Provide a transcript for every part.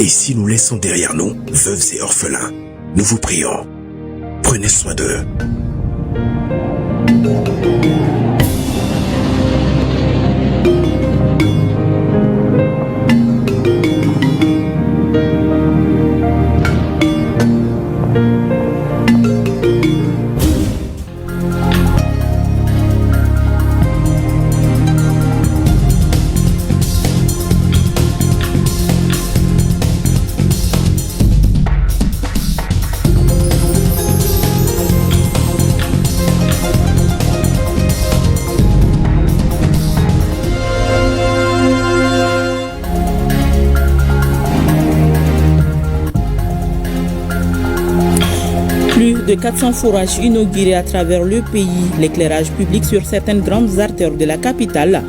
Et si nous laissons derrière nous veuves et orphelins, nous vous prions, prenez soin d'eux. De 400 forages inaugurés à travers le pays, l'éclairage public sur certaines grandes artères de la capitale,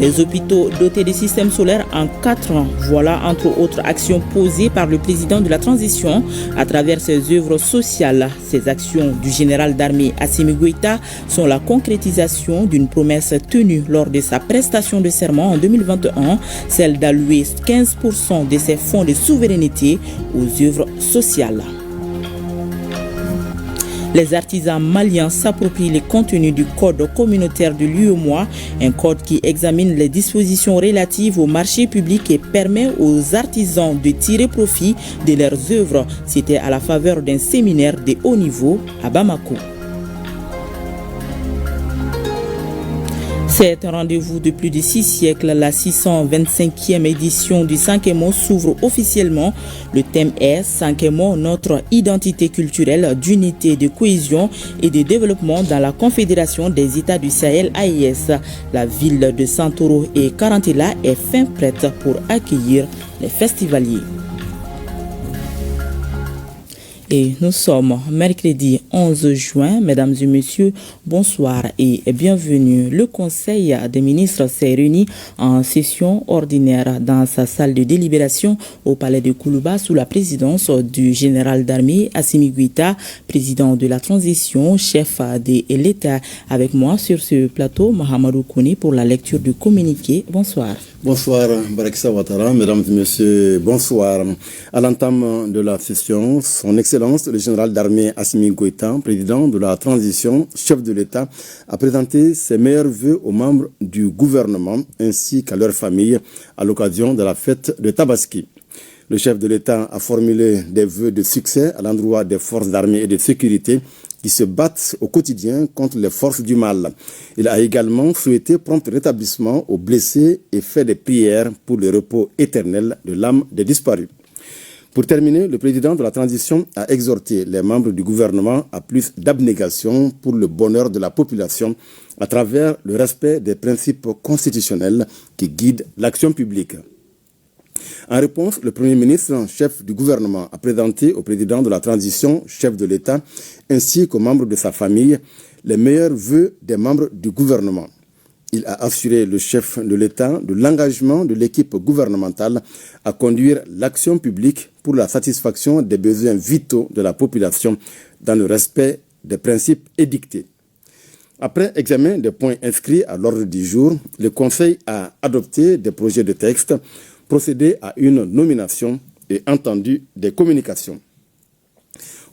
des hôpitaux dotés de systèmes solaires en 4 ans. Voilà entre autres actions posées par le président de la transition à travers ses œuvres sociales. Ces actions du général d'armée Assimi Goïta sont la concrétisation d'une promesse tenue lors de sa prestation de serment en 2021, celle d'allouer 15% de ses fonds de souveraineté aux œuvres sociales. Les artisans maliens s'approprient les contenus du code communautaire de l'UEMOA, un code qui examine les dispositions relatives au marché public et permet aux artisans de tirer profit de leurs œuvres. C'était à la faveur d'un séminaire de haut niveau à Bamako. C'est un rendez-vous de plus de 6 siècles. La 625e édition du Sankemo s'ouvre officiellement. Le thème est Sankemo, notre identité culturelle d'unité, de cohésion et de développement dans la Confédération des États du Sahel AES. La ville de Santoro et Karantela est fin prête pour accueillir les festivaliers. Et nous sommes mercredi 11 juin. Mesdames et messieurs, bonsoir et bienvenue. Le Conseil des ministres s'est réuni en session ordinaire dans sa salle de délibération au palais de Koulouba sous la présidence du général d'armée Assimi Goïta, président de la transition, chef de l'État. Avec moi sur ce plateau, Mahamadou Kouni pour la lecture du communiqué. Bonsoir. Bonsoir, Barakissa Ouattara, mesdames et messieurs, bonsoir. À l'entame de la session, son Excellence, le général d'armée Assimi Goïta, président de la transition, chef de l'État, a présenté ses meilleurs vœux aux membres du gouvernement ainsi qu'à leurs familles à l'occasion de la fête de Tabaski. Le chef de l'État a formulé des vœux de succès à l'endroit des forces d'armée et de sécurité qui se battent au quotidien contre les forces du mal. Il a également souhaité prompt rétablissement aux blessés et fait des prières pour le repos éternel de l'âme des disparus. Pour terminer, le président de la transition a exhorté les membres du gouvernement à plus d'abnégation pour le bonheur de la population à travers le respect des principes constitutionnels qui guident l'action publique. En réponse, le Premier ministre, chef du gouvernement, a présenté au président de la transition, chef de l'État, ainsi qu'aux membres de sa famille, les meilleurs vœux des membres du gouvernement. Il a assuré le chef de l'État de l'engagement de l'équipe gouvernementale à conduire l'action publique pour la satisfaction des besoins vitaux de la population dans le respect des principes édictés. Après examen des points inscrits à l'ordre du jour, le Conseil a adopté des projets de texte, procédé à une nomination et entendu des communications.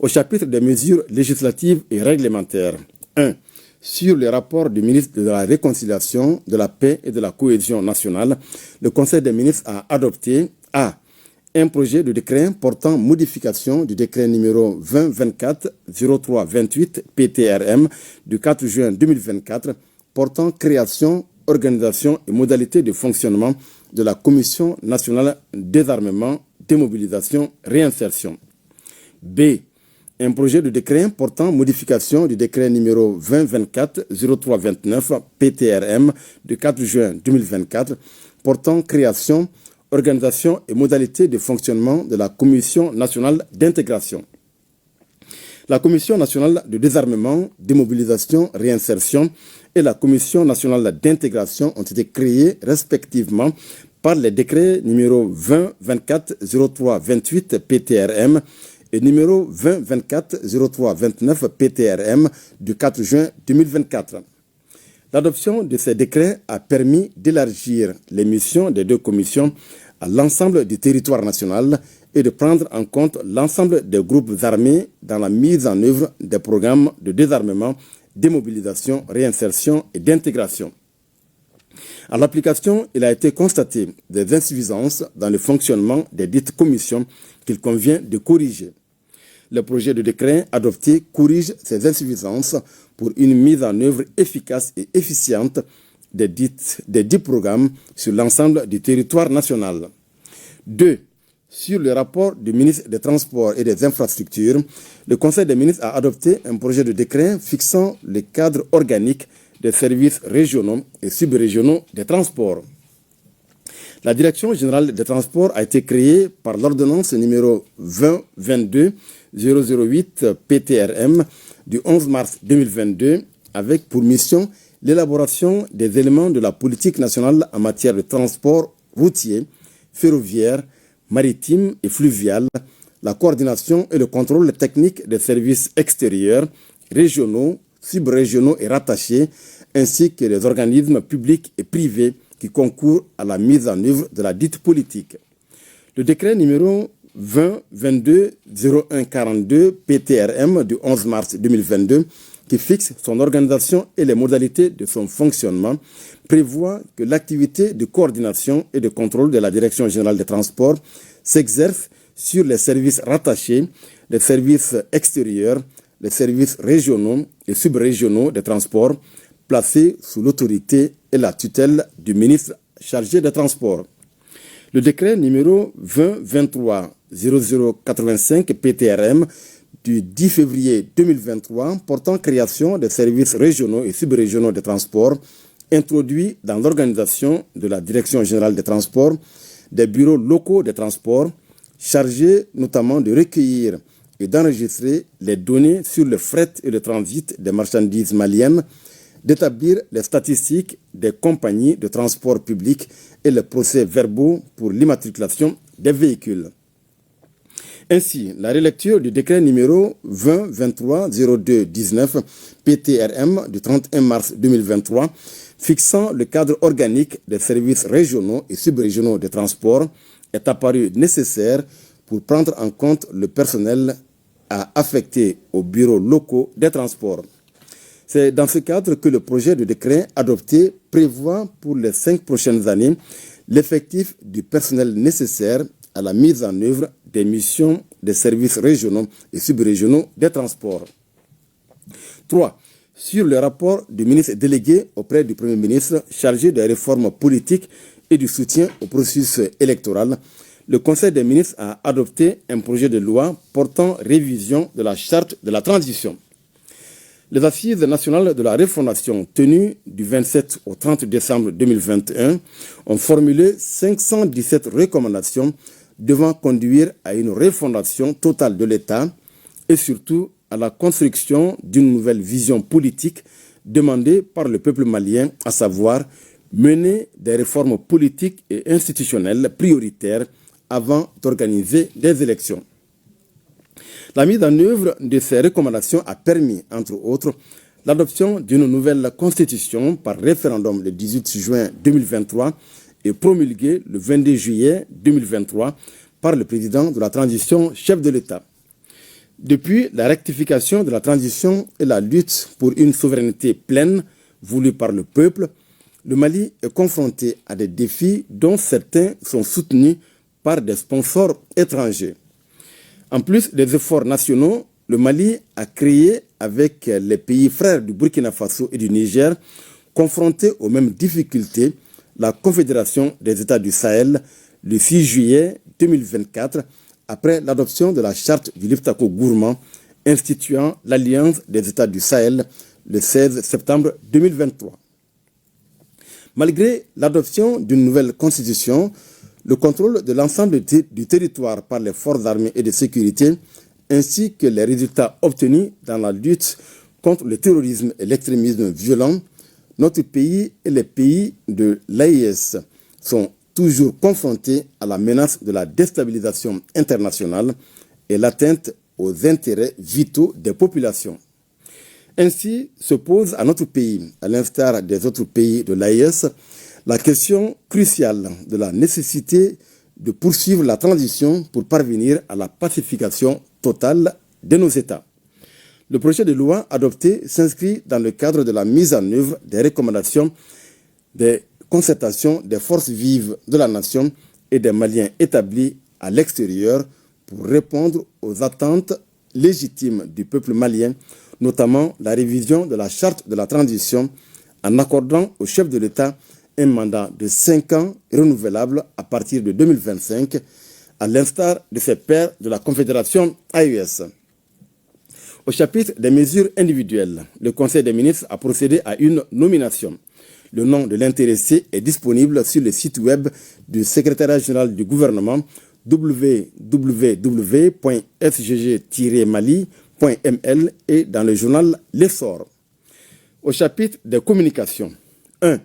Au chapitre des mesures législatives et réglementaires, 1. Sur les rapports du ministre de la Réconciliation, de la Paix et de la Cohésion nationale, le Conseil des ministres a adopté A. Un projet de décret portant modification du décret numéro 2024-0328 PTRM du 4 juin 2024 portant création, organisation et modalités de fonctionnement de la Commission nationale désarmement, démobilisation, réinsertion. B. Un projet de décret portant modification du décret numéro 2024-0329 PTRM du 4 juin 2024 portant création, organisation et modalités de fonctionnement de la Commission nationale d'intégration. La Commission nationale de désarmement, démobilisation, réinsertion et la Commission nationale d'intégration ont été créées respectivement par les décrets numéro 2024-0328 PTRM et numéro 2024-0329 PTRM du 4 juin 2024. L'adoption de ces décrets a permis d'élargir les missions des deux commissions à l'ensemble du territoire national et de prendre en compte l'ensemble des groupes armés dans la mise en œuvre des programmes de désarmement, démobilisation, réinsertion et d'intégration. À l'application, il a été constaté des insuffisances dans le fonctionnement des dites commissions qu'il convient de corriger. Le projet de décret adopté corrige ces insuffisances pour une mise en œuvre efficace et efficiente des dits programmes sur l'ensemble du territoire national. 2. Sur le rapport du ministre des Transports et des Infrastructures, le Conseil des ministres a adopté un projet de décret fixant le cadre organique des services régionaux et subrégionaux des transports. La Direction générale des transports a été créée par l'ordonnance numéro 2022-008 PTRM du 11 mars 2022 avec pour mission l'élaboration des éléments de la politique nationale en matière de transport routier, ferroviaire, maritime et fluvial, la coordination et le contrôle technique des services extérieurs, régionaux, subrégionaux et rattachés, ainsi que les organismes publics et privés qui concourent à la mise en œuvre de la dite politique. Le décret numéro 2022-0142 PTRM du 11 mars 2022, qui fixe son organisation et les modalités de son fonctionnement, prévoit que l'activité de coordination et de contrôle de la Direction générale des transports s'exerce sur les services rattachés, les services extérieurs, les services régionaux et subrégionaux des transports, placés sous l'autorité et la tutelle du ministre chargé des Transports. Le décret numéro 2023-0085 PTRM du 10 février 2023 portant création des services régionaux et subrégionaux des transports introduit dans l'organisation de la Direction générale des transports des bureaux locaux des transports chargés notamment de recueillir et d'enregistrer les données sur le fret et le transit des marchandises maliennes, d'établir les statistiques des compagnies de transport public et les procès-verbaux pour l'immatriculation des véhicules. Ainsi, la relecture du décret numéro 2023-02-19 PTRM du 31 mars 2023 fixant le cadre organique des services régionaux et subrégionaux de transport est apparue nécessaire pour prendre en compte le personnel à affecter aux bureaux locaux des transports. C'est dans ce cadre que le projet de décret adopté prévoit pour les 5 prochaines années l'effectif du personnel nécessaire à la mise en œuvre des missions des services régionaux et subrégionaux des transports. 3. Sur le rapport du ministre délégué auprès du Premier ministre chargé des réformes politiques et du soutien au processus électoral, le Conseil des ministres a adopté un projet de loi portant révision de la charte de la transition. Les assises nationales de la refondation tenues du 27 au 30 décembre 2021 ont formulé 517 recommandations devant conduire à une refondation totale de l'État et surtout à la construction d'une nouvelle vision politique demandée par le peuple malien, à savoir mener des réformes politiques et institutionnelles prioritaires avant d'organiser des élections. La mise en œuvre de ces recommandations a permis, entre autres, l'adoption d'une nouvelle constitution par référendum le 18 juin 2023 et promulguée le 22 juillet 2023 par le président de la transition, chef de l'État. Depuis la rectification de la transition et la lutte pour une souveraineté pleine voulue par le peuple, le Mali est confronté à des défis dont certains sont soutenus par des sponsors étrangers. En plus des efforts nationaux, le Mali a créé avec les pays frères du Burkina Faso et du Niger, confrontés aux mêmes difficultés, la Confédération des États du Sahel le 6 juillet 2024, après l'adoption de la charte du Liptako Gourmand instituant l'Alliance des États du Sahel le 16 septembre 2023. Malgré l'adoption d'une nouvelle constitution, le contrôle de l'ensemble du territoire par les forces armées et de sécurité, ainsi que les résultats obtenus dans la lutte contre le terrorisme et l'extrémisme violent, notre pays et les pays de l'AES sont toujours confrontés à la menace de la déstabilisation internationale et l'atteinte aux intérêts vitaux des populations. Ainsi se pose à notre pays, à l'instar des autres pays de l'AES, la question cruciale de la nécessité de poursuivre la transition pour parvenir à la pacification totale de nos États. Le projet de loi adopté s'inscrit dans le cadre de la mise en œuvre des recommandations des concertations des forces vives de la nation et des Maliens établis à l'extérieur pour répondre aux attentes légitimes du peuple malien, notamment la révision de la charte de la transition en accordant au chef de l'État un mandat de 5 ans renouvelable à partir de 2025, à l'instar de ses pairs de la Confédération AES. Au chapitre des mesures individuelles, le Conseil des ministres a procédé à une nomination. Le nom de l'intéressé est disponible sur le site web du secrétariat général du gouvernement www.sgg-mali.ml et dans le journal L'Essor. Au chapitre des communications, 1.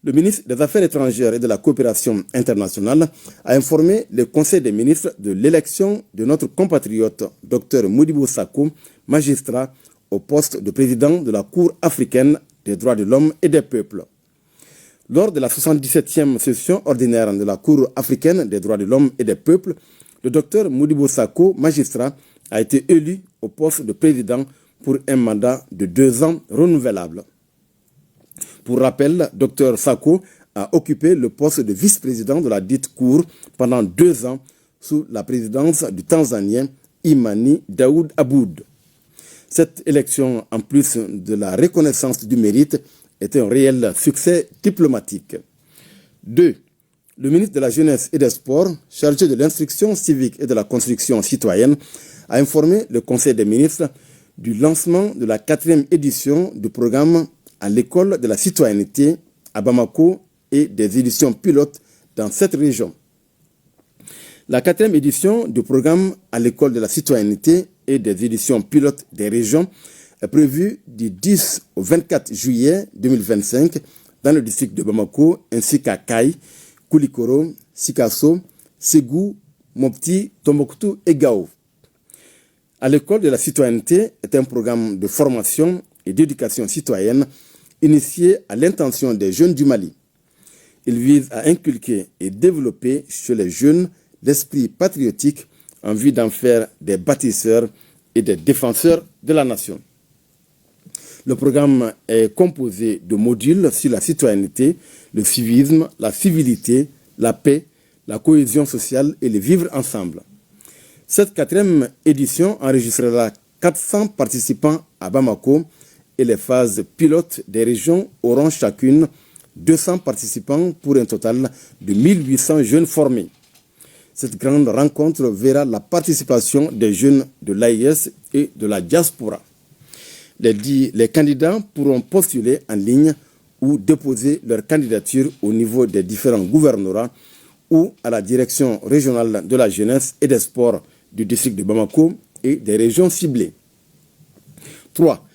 Le ministre des Affaires étrangères et de la coopération internationale a informé le Conseil des ministres de l'élection de notre compatriote Dr Modibo Sakho, magistrat au poste de président de la Cour africaine des droits de l'homme et des peuples. Lors de la 77e session ordinaire de la Cour africaine des droits de l'homme et des peuples, le Dr Modibo Sakho, magistrat, a été élu au poste de président pour un mandat de 2 ans renouvelable. Pour rappel, Dr Sakho a occupé le poste de vice-président de la dite Cour pendant 2 ans sous la présidence du Tanzanien Imani Daoud Aboud. Cette élection, en plus de la reconnaissance du mérite, est un réel succès diplomatique. 2. Le ministre de la Jeunesse et des Sports, chargé de l'instruction civique et de la construction citoyenne, a informé le Conseil des ministres du lancement de la 4e édition du programme à l'école de la citoyenneté à Bamako et des éditions pilotes dans cette région. La 4e édition du programme à l'école de la citoyenneté et des éditions pilotes des régions est prévue du 10 au 24 juillet 2025 dans le district de Bamako ainsi qu'à Kaï, Koulikoro, Sikasso, Ségou, Mopti, Tombouctou et Gao. À l'école de la citoyenneté est un programme de formation et d'éducation citoyenne initié à l'intention des jeunes du Mali. Il vise à inculquer et développer chez les jeunes l'esprit patriotique en vue d'en faire des bâtisseurs et des défenseurs de la nation. Le programme est composé de modules sur la citoyenneté, le civisme, la civilité, la paix, la cohésion sociale et le vivre ensemble. Cette 4e édition enregistrera 400 participants à Bamako et les phases pilotes des régions auront chacune 200 participants pour un total de 1800 jeunes formés. Cette grande rencontre verra la participation des jeunes de l'AIS et de la diaspora. Les candidats pourront postuler en ligne ou déposer leur candidature au niveau des différents gouvernorats ou à la direction régionale de la jeunesse et des sports du district de Bamako et des régions ciblées. 3.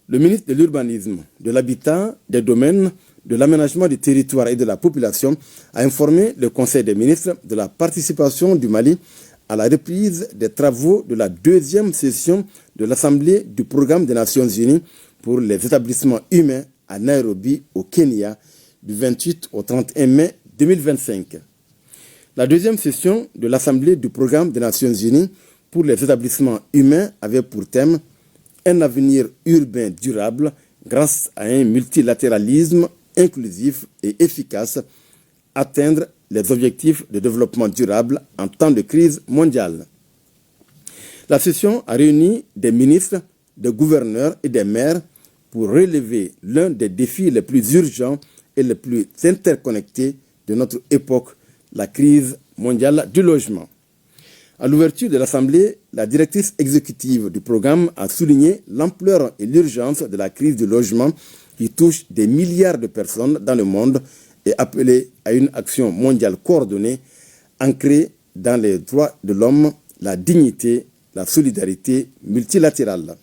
Le ministre de l'Urbanisme, de l'Habitat, des Domaines, de l'Aménagement du territoire et de la population a informé le Conseil des ministres de la participation du Mali à la reprise des travaux de la 2e session de l'Assemblée du Programme des Nations Unies pour les établissements humains à Nairobi, au Kenya, du 28 au 31 mai 2025. La 2e session de l'Assemblée du Programme des Nations Unies pour les établissements humains avait pour thème un avenir urbain durable grâce à un multilatéralisme inclusif et efficace, atteindre les objectifs de développement durable en temps de crise mondiale. La session a réuni des ministres, des gouverneurs et des maires pour relever l'un des défis les plus urgents et les plus interconnectés de notre époque, la crise mondiale du logement. À l'ouverture de l'Assemblée, la directrice exécutive du programme a souligné l'ampleur et l'urgence de la crise du logement qui touche des milliards de personnes dans le monde et appelé à une action mondiale coordonnée, ancrée dans les droits de l'homme, la dignité, la solidarité multilatérale.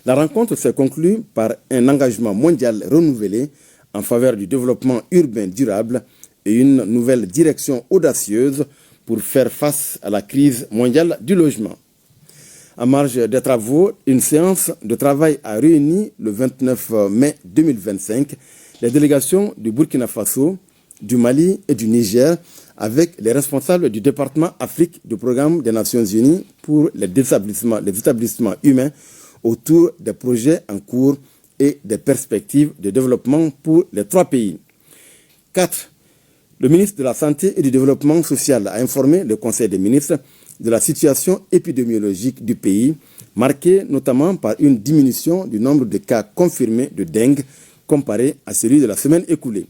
La rencontre s'est conclue par un engagement mondial renouvelé en faveur du développement urbain durable et une nouvelle direction audacieuse pour faire face à la crise mondiale du logement. En marge des travaux, une séance de travail a réuni le 29 mai 2025 les délégations du Burkina Faso, du Mali et du Niger avec les responsables du département Afrique du programme des Nations Unies pour les établissements humains autour des projets en cours et des perspectives de développement pour les 3 pays. 4. Le ministre de la Santé et du Développement social a informé le Conseil des ministres de la situation épidémiologique du pays, marquée notamment par une diminution du nombre de cas confirmés de dengue comparé à celui de la semaine écoulée.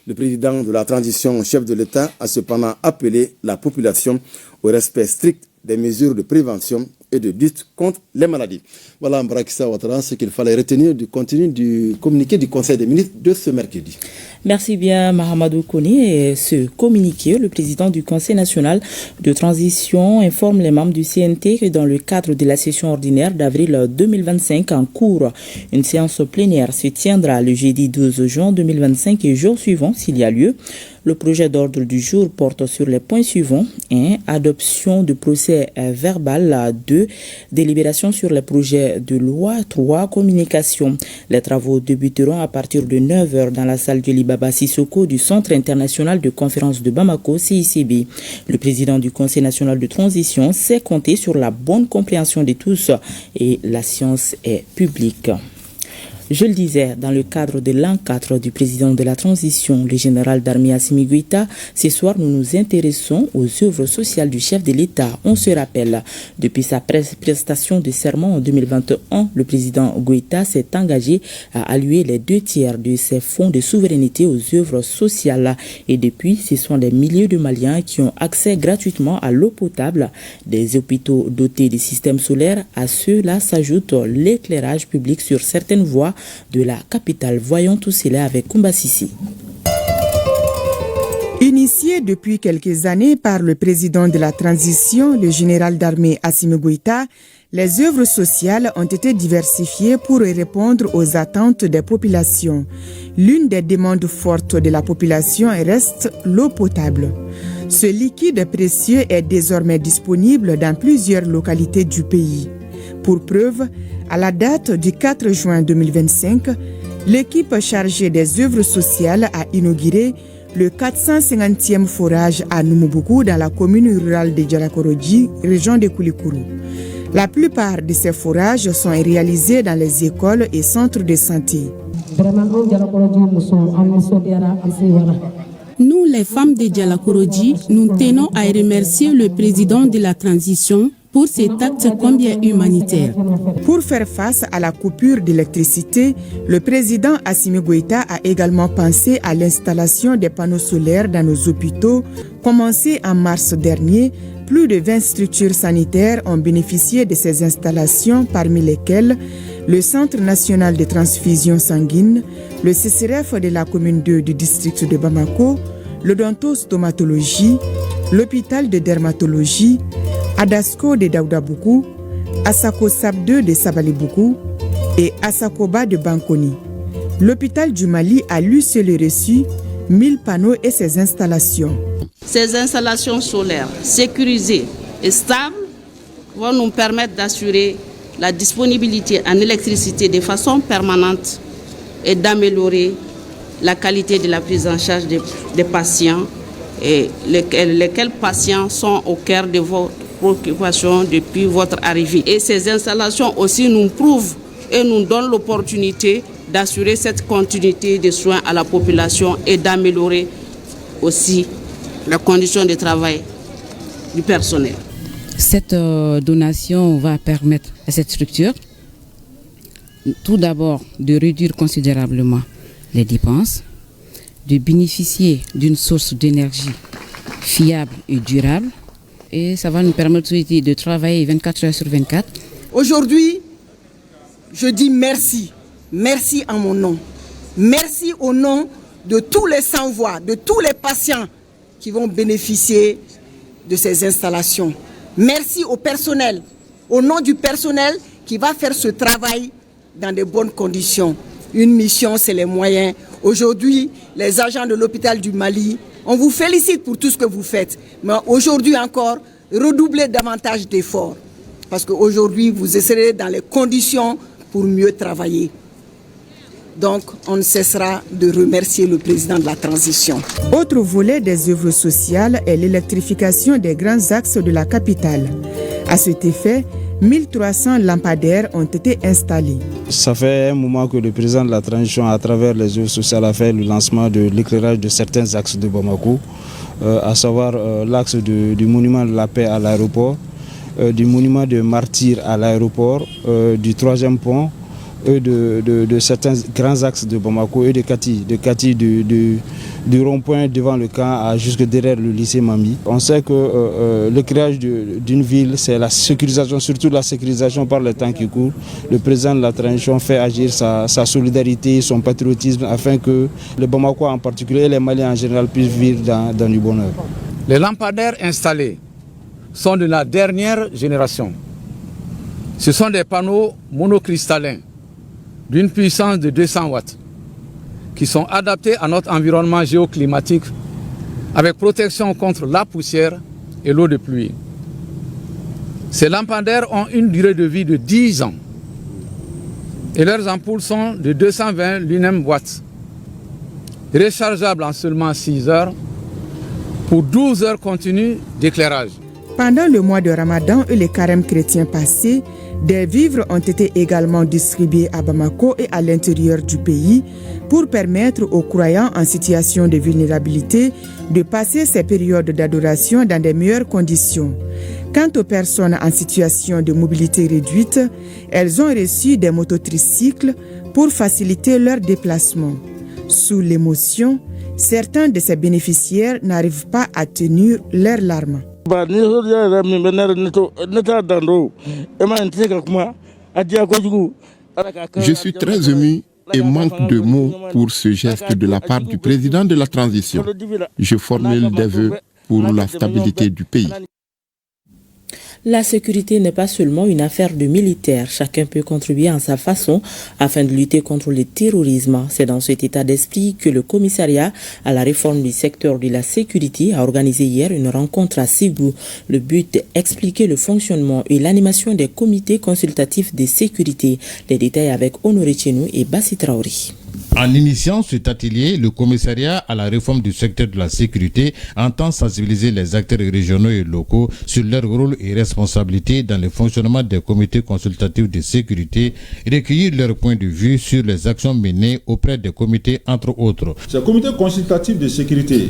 Le président de la transition, chef de l'État, a cependant appelé la population au respect strict des mesures de prévention et de lutte contre les maladies. Voilà, Mbrakissa Ouattara, ce qu'il fallait retenir du contenu du communiqué du Conseil des ministres de ce mercredi. Merci bien, Mahamadou Koni. Et ce communiqué, le président du Conseil national de transition informe les membres du CNT que dans le cadre de la session ordinaire d'avril 2025 en cours, une séance plénière se tiendra le jeudi 12 juin 2025 et jour suivant s'il y a lieu. Le projet d'ordre du jour porte sur les points suivants. 1. Adoption de procès verbal. 2. Délibération sur les projets de loi. 3. Communication. Les travaux débuteront à partir de 9h dans la salle de l'Ibaba Sissoko du Centre international de conférence de Bamako, CICB. Le président du Conseil national de transition sait compter sur la bonne compréhension de tous et la séance est publique. Je le disais, dans le cadre de l'an 4 du président de la transition, le général d'armée Assimi Goïta, ce soir nous nous intéressons aux œuvres sociales du chef de l'État. On se rappelle, depuis sa prestation de serment en 2021, le président Goïta s'est engagé à allouer les 2/3 de ses fonds de souveraineté aux œuvres sociales. Et depuis, ce sont des milliers de Maliens qui ont accès gratuitement à l'eau potable, des hôpitaux dotés de systèmes solaires. À ceux-là s'ajoute l'éclairage public sur certaines voies de la capitale. Voyons tout cela avec Koumba Sissi. Initié depuis quelques années par le président de la transition, le général d'armée Assimi Goïta, les œuvres sociales ont été diversifiées pour répondre aux attentes des populations. L'une des demandes fortes de la population reste l'eau potable. Ce liquide précieux est désormais disponible dans plusieurs localités du pays. Pour preuve, à la date du 4 juin 2025, l'équipe chargée des œuvres sociales a inauguré le 450e forage à Numuboukou dans la commune rurale de Djalakorodji, région de Koulikoro. La plupart de ces forages sont réalisés dans les écoles et centres de santé. Nous, les femmes de Djalakorodji, nous tenons à remercier le président de la transition pour cet acte combien humanitaire. Pour faire face à la coupure d'électricité, le président Assimi Goïta a également pensé à l'installation des panneaux solaires dans nos hôpitaux. Commencé en mars dernier, plus de 20 structures sanitaires ont bénéficié de ces installations, parmi lesquelles le Centre national de transfusion sanguine, le CCRF de la commune 2 du district de Bamako, l'odontostomatologie, l'hôpital de dermatologie, Adasco de Daoudaboukou, Asako Sab 2 de Sabaliboukou et Asakoba de Bankoni. L'hôpital du Mali a lui seul reçu 1000 panneaux et ses installations. Ces installations solaires sécurisées et stables vont nous permettre d'assurer la disponibilité en électricité de façon permanente et d'améliorer la qualité de la prise en charge des patients et lesquels patients sont au cœur de vos préoccupations depuis votre arrivée. Et ces installations aussi nous prouvent et nous donnent l'opportunité d'assurer cette continuité de soins à la population et d'améliorer aussi les conditions de travail du personnel. Cette donation va permettre à cette structure, tout d'abord, de réduire considérablement les dépenses, de bénéficier d'une source d'énergie fiable et durable, et ça va nous permettre de travailler 24 heures sur 24. Aujourd'hui, je dis merci. Merci en mon nom. Merci au nom de tous les sans-voix, de tous les patients qui vont bénéficier de ces installations. Merci au personnel, au nom du personnel qui va faire ce travail dans de bonnes conditions. Une mission, c'est les moyens. Aujourd'hui, les agents de l'hôpital du Mali, on vous félicite pour tout ce que vous faites. Mais aujourd'hui encore, redoublez davantage d'efforts. Parce qu'aujourd'hui, vous serez dans les conditions pour mieux travailler. Donc, on ne cessera de remercier le président de la transition. Autre volet des œuvres sociales est l'électrification des grands axes de la capitale. À cet effet, 1300 lampadaires ont été installés. Ça fait un moment que le président de la transition, à travers les œuvres sociales, a fait le lancement de l'éclairage de certains axes de Bamako, à savoir l'axe du monument de la paix à l'aéroport, du monument de martyrs à l'aéroport, du 3e pont, de certains grands axes de Bamako et de Kati du rond-point devant le camp jusque derrière le lycée Mami. On sait que le créage d'une ville, c'est la sécurisation, surtout la sécurisation par le temps qui court. Le président de la transition fait agir sa solidarité, son patriotisme, afin que le Bamako en particulier et les Maliens en général puissent vivre dans du bonheur. Les lampadaires installés sont de la dernière génération. Ce sont des panneaux monocristallins d'une puissance de 200 watts qui sont adaptés à notre environnement géoclimatique avec protection contre la poussière et l'eau de pluie. Ces lampadaires ont une durée de vie de 10 ans et leurs ampoules sont de 220 lumen watts, rechargeables en seulement 6 heures pour 12 heures continues d'éclairage. Pendant le mois de Ramadan et les carêmes chrétiens passés, des vivres ont été également distribués à Bamako et à l'intérieur du pays pour permettre aux croyants en situation de vulnérabilité de passer ces périodes d'adoration dans de meilleures conditions. Quant aux personnes en situation de mobilité réduite, elles ont reçu des mototricycles pour faciliter leur déplacement. Sous l'émotion, certains de ces bénéficiaires n'arrivent pas à tenir leurs larmes. Je suis très ému et manque de mots pour ce geste de la part du président de la transition. Je formule des vœux pour la stabilité du pays. La sécurité n'est pas seulement une affaire de militaires. Chacun peut contribuer en sa façon afin de lutter contre le terrorisme. C'est dans cet état d'esprit que le commissariat à la réforme du secteur de la sécurité a organisé hier une rencontre à Ségou. Le but est d'expliquer le fonctionnement et l'animation des comités consultatifs de sécurité. Les détails avec Honoré Tchenou et Bassi Traoré. En initiant cet atelier, le commissariat à la réforme du secteur de la sécurité entend sensibiliser les acteurs régionaux et locaux sur leur rôle et responsabilité dans le fonctionnement des comités consultatifs de sécurité, recueillir leur point de vue sur les actions menées auprès des comités, entre autres. Ces comités consultatifs de sécurité,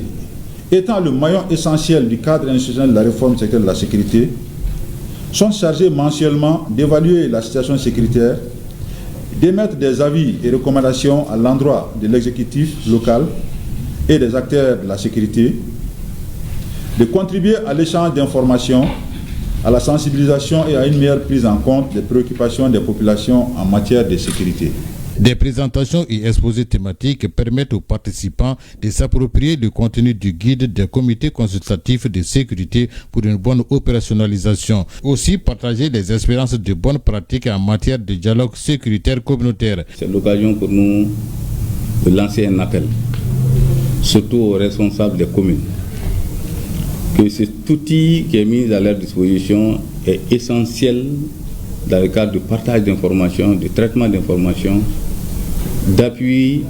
étant le maillon essentiel du cadre institutionnel de la réforme du secteur de la sécurité, sont chargés mensuellement d'évaluer la situation sécuritaire, d'émettre des avis et recommandations à l'endroit de l'exécutif local et des acteurs de la sécurité, de contribuer à l'échange d'informations, à la sensibilisation et à une meilleure prise en compte des préoccupations des populations en matière de sécurité. Des présentations et exposés thématiques permettent aux participants de s'approprier le contenu du guide des comités consultatifs de sécurité pour une bonne opérationnalisation. Aussi partager les expériences de bonnes pratiques en matière de dialogue sécuritaire communautaire. C'est l'occasion pour nous de lancer un appel, surtout aux responsables des communes, que cet outil qui est mis à leur disposition est essentiel dans le cadre du partage d'informations, du traitement d'informations, d'appui,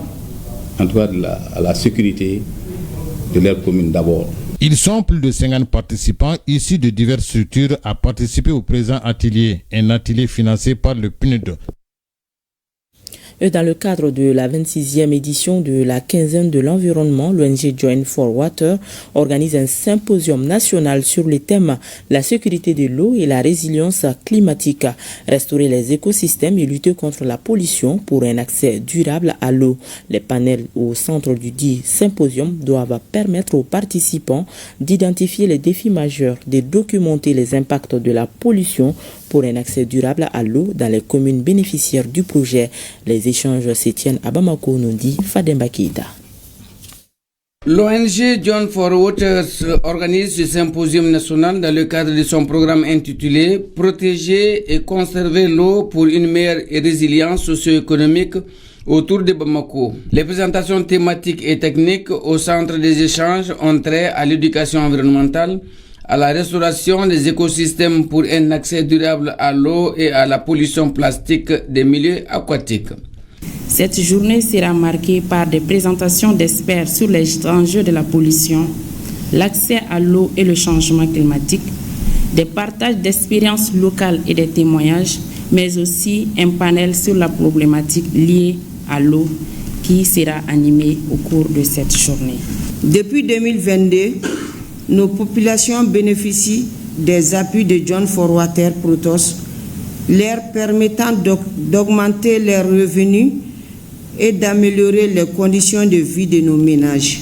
en tout cas à la sécurité de leur commune d'abord. Ils sont plus de 50 participants issus de diverses structures à participer au présent atelier, un atelier financé par le PNUD. Dans le cadre de la 26e édition de la quinzaine de l'environnement, l'ONG Join for Water organise un symposium national sur les thèmes la sécurité de l'eau et la résilience climatique, restaurer les écosystèmes et lutter contre la pollution pour un accès durable à l'eau. Les panels au centre du dit symposium doivent permettre aux participants d'identifier les défis majeurs, de documenter les impacts de la pollution pour un accès durable à l'eau dans les communes bénéficiaires du projet. Les échanges se tiennent à Bamako, nous dit Fademba Keita. L'ONG Join for Water organise ce symposium national dans le cadre de son programme intitulé « Protéger et conserver l'eau pour une meilleure résilience socio-économique » autour de Bamako. Les présentations thématiques et techniques au centre des échanges ont trait à l'éducation environnementale, à la restauration des écosystèmes pour un accès durable à l'eau et à la pollution plastique des milieux aquatiques. Cette journée sera marquée par des présentations d'experts sur les enjeux de la pollution, l'accès à l'eau et le changement climatique, des partages d'expériences locales et des témoignages, mais aussi un panel sur la problématique liée à l'eau qui sera animé au cours de cette journée. Depuis 2022, nos populations bénéficient des appuis de John for Water Protos, leur permettant d'augmenter leurs revenus et d'améliorer les conditions de vie de nos ménages.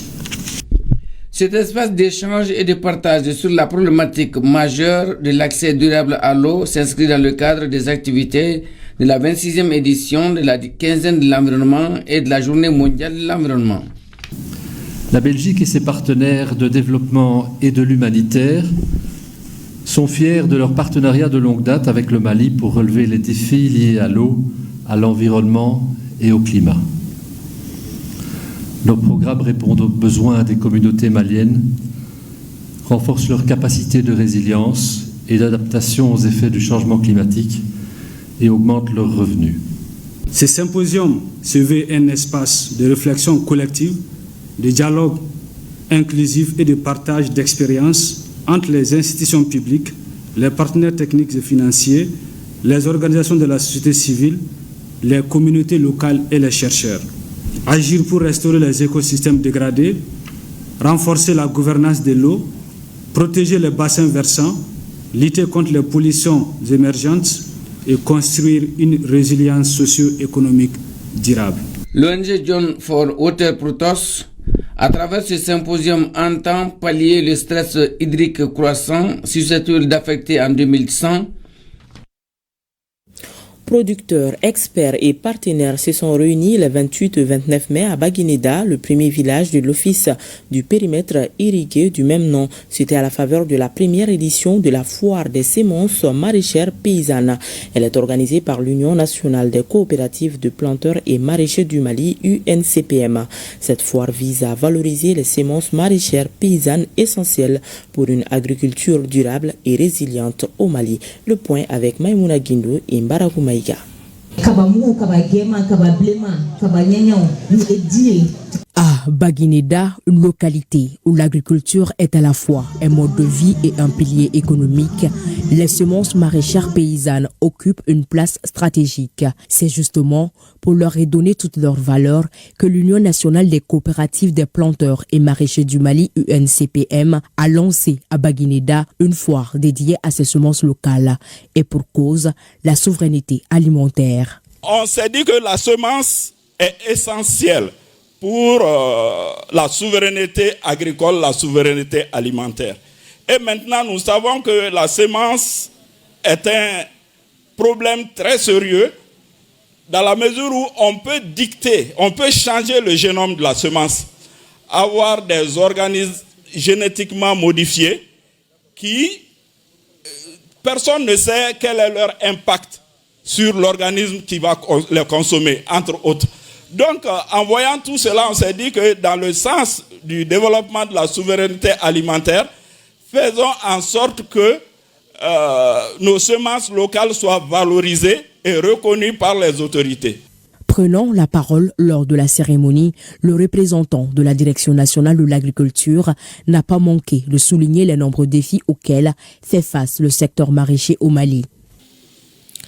Cet espace d'échange et de partage sur la problématique majeure de l'accès durable à l'eau s'inscrit dans le cadre des activités de la 26e édition de la quinzaine de l'environnement et de la journée mondiale de l'environnement. La Belgique et ses partenaires de développement et de l'humanitaire sont fiers de leur partenariat de longue date avec le Mali pour relever les défis liés à l'eau, à l'environnement et au climat. Nos programmes répondent aux besoins des communautés maliennes, renforcent leur capacité de résilience et d'adaptation aux effets du changement climatique et augmentent leurs revenus. Ce symposium se veut un espace de réflexion collective, de dialogue inclusif et de partage d'expériences entre les institutions publiques, les partenaires techniques et financiers, les organisations de la société civile, les communautés locales et les chercheurs. Agir pour restaurer les écosystèmes dégradés, renforcer la gouvernance de l'eau, protéger les bassins versants, lutter contre les pollutions émergentes et construire une résilience socio-économique durable. L'ONG John for Water Protos, à travers ce symposium, entend pallier le stress hydrique croissant susceptible d'affecter en 2100. Producteurs, experts et partenaires se sont réunis le 28 et 29 mai à Baguineda, le premier village de l'office du périmètre irrigué du même nom. C'était à la faveur de la première édition de la foire des semences maraîchères paysannes. Elle est organisée par l'Union nationale des coopératives de planteurs et maraîchers du Mali, UNCPM. Cette foire vise à valoriser les semences maraîchères paysannes essentielles pour une agriculture durable et résiliente au Mali. Le point avec Maïmouna Guindo et Mbarakou Maïga. À Baguineda, une localité où l'agriculture est à la fois un mode de vie et un pilier économique, les semences maraîchères paysannes occupent une place stratégique. C'est justement pour leur redonner toute leur valeur que l'Union nationale des coopératives des planteurs et maraîchers du Mali, UNCPM, a lancé à Baguineda une foire dédiée à ces semences locales et pour cause, la souveraineté alimentaire. On s'est dit que la semence est essentielle pour la souveraineté agricole, la souveraineté alimentaire. Et maintenant, nous savons que la semence est un problème très sérieux dans la mesure où on peut dicter, on peut changer le génome de la semence, avoir des organismes génétiquement modifiés qui, personne ne sait quel est leur impact sur l'organisme qui va les consommer, entre autres. Donc, en voyant tout cela, on s'est dit que dans le sens du développement de la souveraineté alimentaire, faisons en sorte que nos semences locales soient valorisées et reconnues par les autorités. Prenant la parole lors de la cérémonie, le représentant de la Direction nationale de l'agriculture n'a pas manqué de souligner les nombreux défis auxquels fait face le secteur maraîcher au Mali.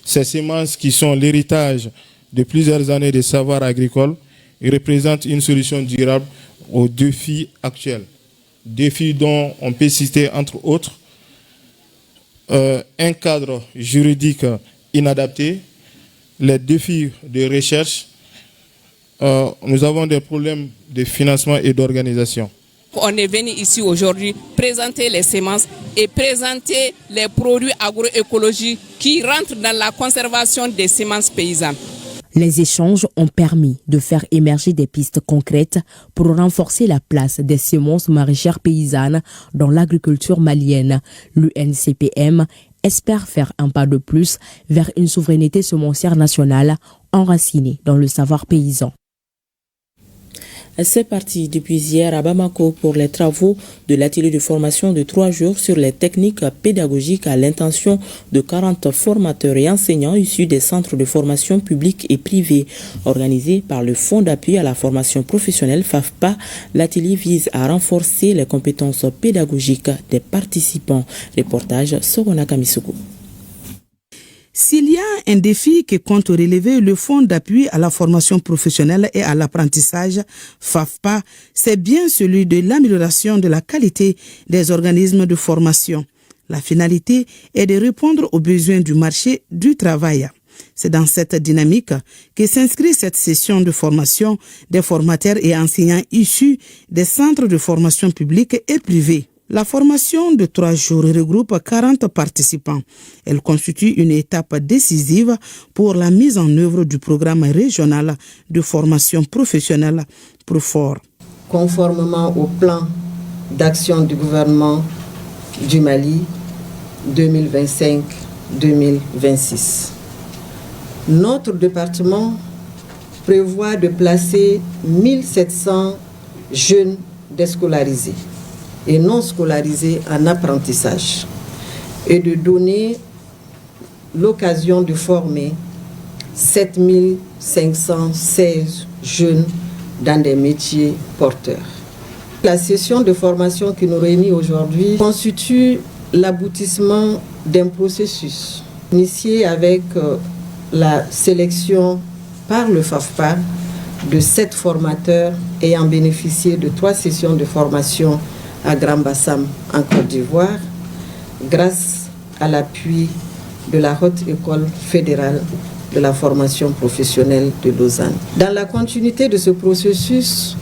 Ces semences qui sont l'héritage de plusieurs années de savoir agricole représentent une solution durable aux défis actuels. Défis dont on peut citer entre autres un cadre juridique inadapté, les défis de recherche, nous avons des problèmes de financement et d'organisation. On est venu ici aujourd'hui présenter les semences et présenter les produits agroécologiques qui rentrent dans la conservation des semences paysannes. Les échanges ont permis de faire émerger des pistes concrètes pour renforcer la place des semences maraîchères paysannes dans l'agriculture malienne. L'UNCPM espère faire un pas de plus vers une souveraineté semencière nationale enracinée dans le savoir paysan. C'est parti depuis hier à Bamako pour les travaux de l'atelier de formation de 3 jours sur les techniques pédagogiques à l'intention de 40 formateurs et enseignants issus des centres de formation publics et privés. Organisé par le Fonds d'appui à la formation professionnelle FAFPA, l'atelier vise à renforcer les compétences pédagogiques des participants. Reportage Sogona Kamisuku. S'il y a un défi que compte relever le Fonds d'appui à la formation professionnelle et à l'apprentissage, FAFPA, c'est bien celui de l'amélioration de la qualité des organismes de formation. La finalité est de répondre aux besoins du marché du travail. C'est dans cette dynamique que s'inscrit cette session de formation des formateurs et enseignants issus des centres de formation publics et privés. La formation de 3 jours regroupe 40 participants. Elle constitue une étape décisive pour la mise en œuvre du programme régional de formation professionnelle PROFOR. Conformément au plan d'action du gouvernement du Mali 2025-2026, notre département prévoit de placer 1700 jeunes déscolarisés et non scolarisés en apprentissage et de donner l'occasion de former 7516 jeunes dans des métiers porteurs. La session de formation qui nous réunit aujourd'hui constitue l'aboutissement d'un processus initié avec la sélection par le FAFPA de 7 formateurs ayant bénéficié de 3 sessions de formation à Grand Bassam en Côte d'Ivoire, grâce à l'appui de la Haute École fédérale de la formation professionnelle de Lausanne. Dans la continuité de ce processus,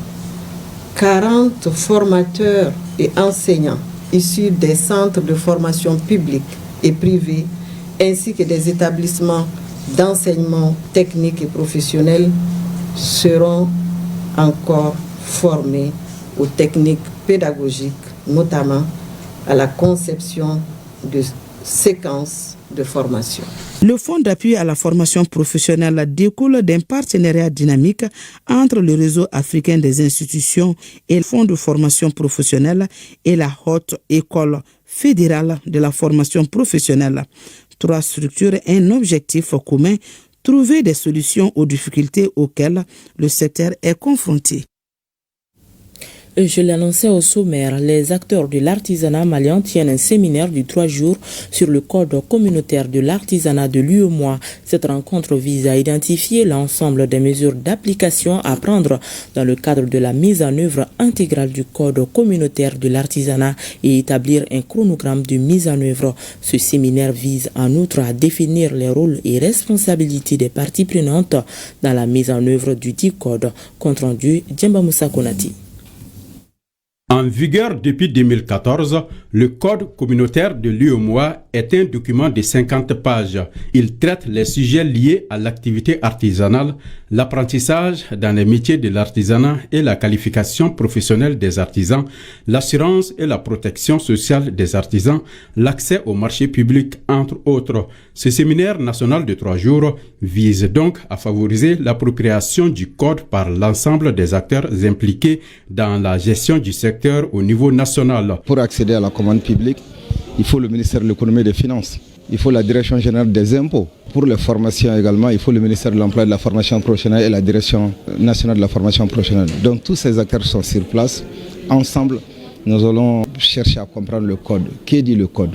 40 formateurs et enseignants issus des centres de formation publics et privés, ainsi que des établissements d'enseignement technique et professionnel, seront encore formés aux techniques pédagogiques, notamment à la conception de séquences de formation. Le Fonds d'appui à la formation professionnelle découle d'un partenariat dynamique entre le réseau africain des institutions et le Fonds de formation professionnelle et la Haute École fédérale de la formation professionnelle. 3 structures et un objectif commun, trouver des solutions aux difficultés auxquelles le secteur est confronté. Je l'annonçais au sommaire, les acteurs de l'artisanat malien tiennent un séminaire de 3 jours sur le code communautaire de l'artisanat de l'UEMOA. Cette rencontre vise à identifier l'ensemble des mesures d'application à prendre dans le cadre de la mise en œuvre intégrale du code communautaire de l'artisanat et établir un chronogramme de mise en œuvre. Ce séminaire vise en outre à définir les rôles et responsabilités des parties prenantes dans la mise en œuvre du dit code. Compte rendu, Djemba Moussa Konati. En vigueur depuis 2014, le Code communautaire de l'UEMOA est un document de 50 pages. Il traite les sujets liés à l'activité artisanale, l'apprentissage dans les métiers de l'artisanat et la qualification professionnelle des artisans, l'assurance et la protection sociale des artisans, l'accès au marché public, entre autres. Ce séminaire national de 3 jours vise donc à favoriser l'appropriation du Code par l'ensemble des acteurs impliqués dans la gestion du secteur au niveau national. Pour accéder à la commande publique, il faut le ministère de l'économie et des finances. Il faut la direction générale des impôts. Pour les formations également, il faut le ministère de l'emploi et de la formation professionnelle et la direction nationale de la formation professionnelle. Donc tous ces acteurs sont sur place. Ensemble, nous allons chercher à comprendre le code. Qu'est dit le code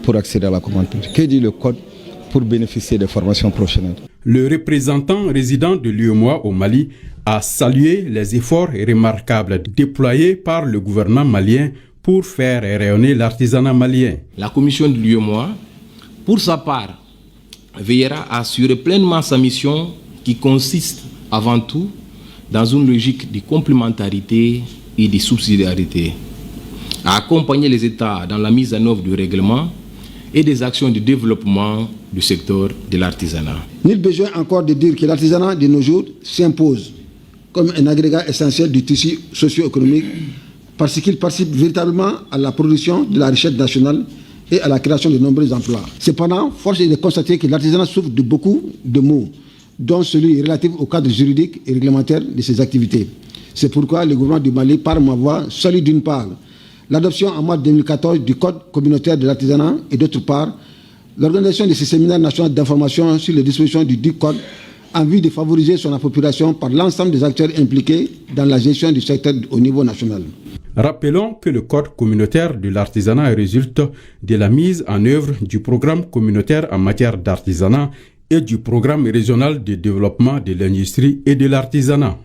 pour accéder à la commande publique? Qu'est dit le code pour bénéficier des formations professionnelles? Le représentant résident de l'UEMOA au Mali a salué les efforts remarquables déployés par le gouvernement malien pour faire rayonner l'artisanat malien. La commission de l'UEMOA, pour sa part, veillera à assurer pleinement sa mission qui consiste avant tout dans une logique de complémentarité et de subsidiarité, à accompagner les États dans la mise en œuvre du règlement et des actions de développement du secteur de l'artisanat. Nul besoin encore de dire que l'artisanat de nos jours s'impose comme un agrégat essentiel du tissu socio-économique parce qu'il participe véritablement à la production de la richesse nationale et à la création de nombreux emplois. Cependant, force est de constater que l'artisanat souffre de beaucoup de maux, dont celui relatif au cadre juridique et réglementaire de ses activités. C'est pourquoi le gouvernement du Mali, par ma voix, salue d'une part l'adoption en mars 2014 du Code communautaire de l'artisanat et d'autre part l'organisation de ce séminaire national d'information sur les dispositions du dit Code en vue de favoriser son appropriation par l'ensemble des acteurs impliqués dans la gestion du secteur au niveau national. Rappelons que le Code communautaire de l'artisanat résulte de la mise en œuvre du programme communautaire en matière d'artisanat et du programme régional de développement de l'industrie et de l'artisanat.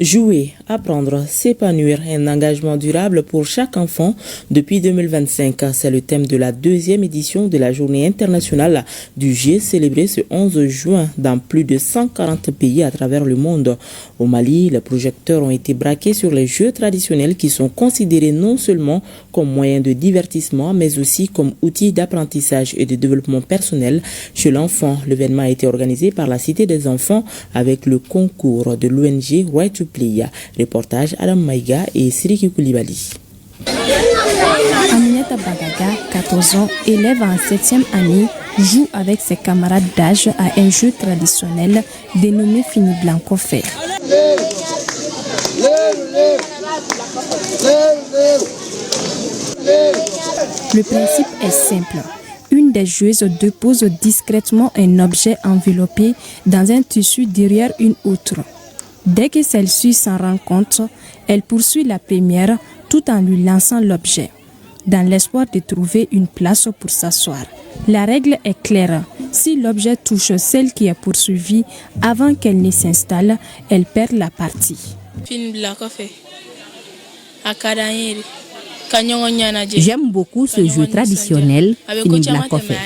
Jouer, apprendre, s'épanouir, un engagement durable pour chaque enfant depuis 2025. C'est le thème de la 2e édition de la Journée internationale du jeu célébrée ce 11 juin dans plus de 140 pays à travers le monde. Au Mali, les projecteurs ont été braqués sur les jeux traditionnels qui sont considérés non seulement comme moyen de divertissement mais aussi comme outil d'apprentissage et de développement personnel chez l'enfant. L'événement a été organisé par la Cité des enfants avec le concours de l'ONG Right to Play. Reportage Adam Maïga et Siriki Koulibaly. Aminata Bagaga, 14 ans, élève en 7e année, joue avec ses camarades d'âge à un jeu traditionnel dénommé Fini Blanco Fait. Le principe est simple. Une des joueuses dépose discrètement un objet enveloppé dans un tissu derrière une autre. Dès que celle-ci s'en rend compte, elle poursuit la première tout en lui lançant l'objet, dans l'espoir de trouver une place pour s'asseoir. La règle est claire. Si l'objet touche celle qui est poursuivie avant qu'elle ne s'installe, elle perd la partie. J'aime beaucoup ce jeu traditionnel, Fini Blanco Fait.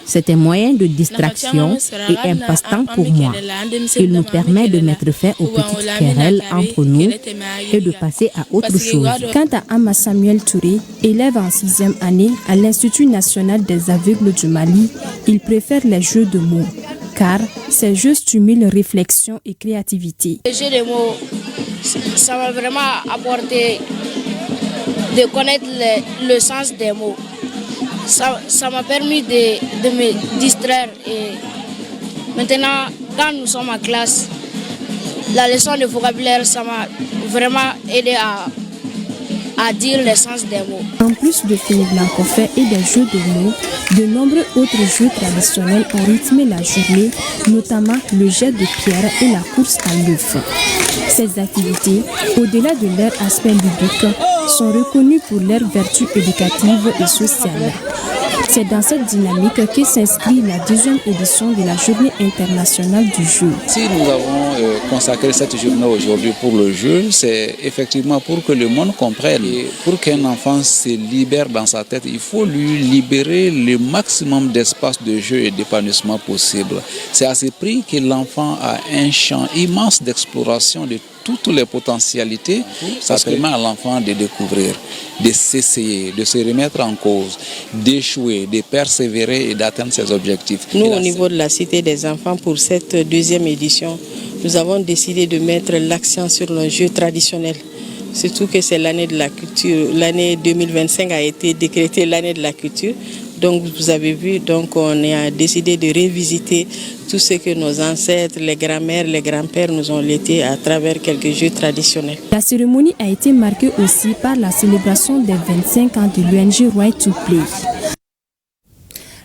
C'est un moyen de distraction et un passe-temps pour moi. Il nous permet de mettre fin aux petites querelles entre nous et de passer à autre chose. Quant à Ama Samuel Touré, élève en 6e année à l'Institut national des aveugles du Mali, il préfère les jeux de mots, car ces jeux stimulent réflexion et créativité. Les jeux de mots, ça m'a vraiment apporté de connaître le sens des mots. Ça m'a permis de me distraire et maintenant, quand nous sommes en classe, la leçon de vocabulaire, ça m'a vraiment aidé à dire le sens des mots. En plus de Fini Blanco Fait et des jeux de mots, de nombreux autres jeux traditionnels ont rythmé la journée, notamment le jet de pierre et la course à l'œuf. Ces activités, au-delà de leur aspect ludique, sont reconnues pour leurs vertus éducatives et sociales. C'est dans cette dynamique que s'inscrit la 2e édition de la Journée internationale du jeu. Si nous avons consacré cette journée aujourd'hui pour le jeu, c'est effectivement pour que le monde comprenne. Et pour qu'un enfant se libère dans sa tête, il faut lui libérer le maximum d'espace de jeu et d'épanouissement possible. C'est à ce prix que l'enfant a un champ immense d'exploration de toutes les potentialités. Ça permet à l'enfant de découvrir, de s'essayer, de se remettre en cause, d'échouer, de persévérer et d'atteindre ses objectifs. Nous, au niveau de la Cité des enfants, pour cette 2e édition, nous avons décidé de mettre l'accent sur le jeu traditionnel. Surtout que c'est l'année de la culture. L'année 2025 a été décrétée l'année de la culture. Donc vous avez vu, donc on a décidé de revisiter tout ce que nos ancêtres, les grands-mères, les grands-pères nous ont laissé à travers quelques jeux traditionnels. La cérémonie a été marquée aussi par la célébration des 25 ans de l'ONG Right to Play.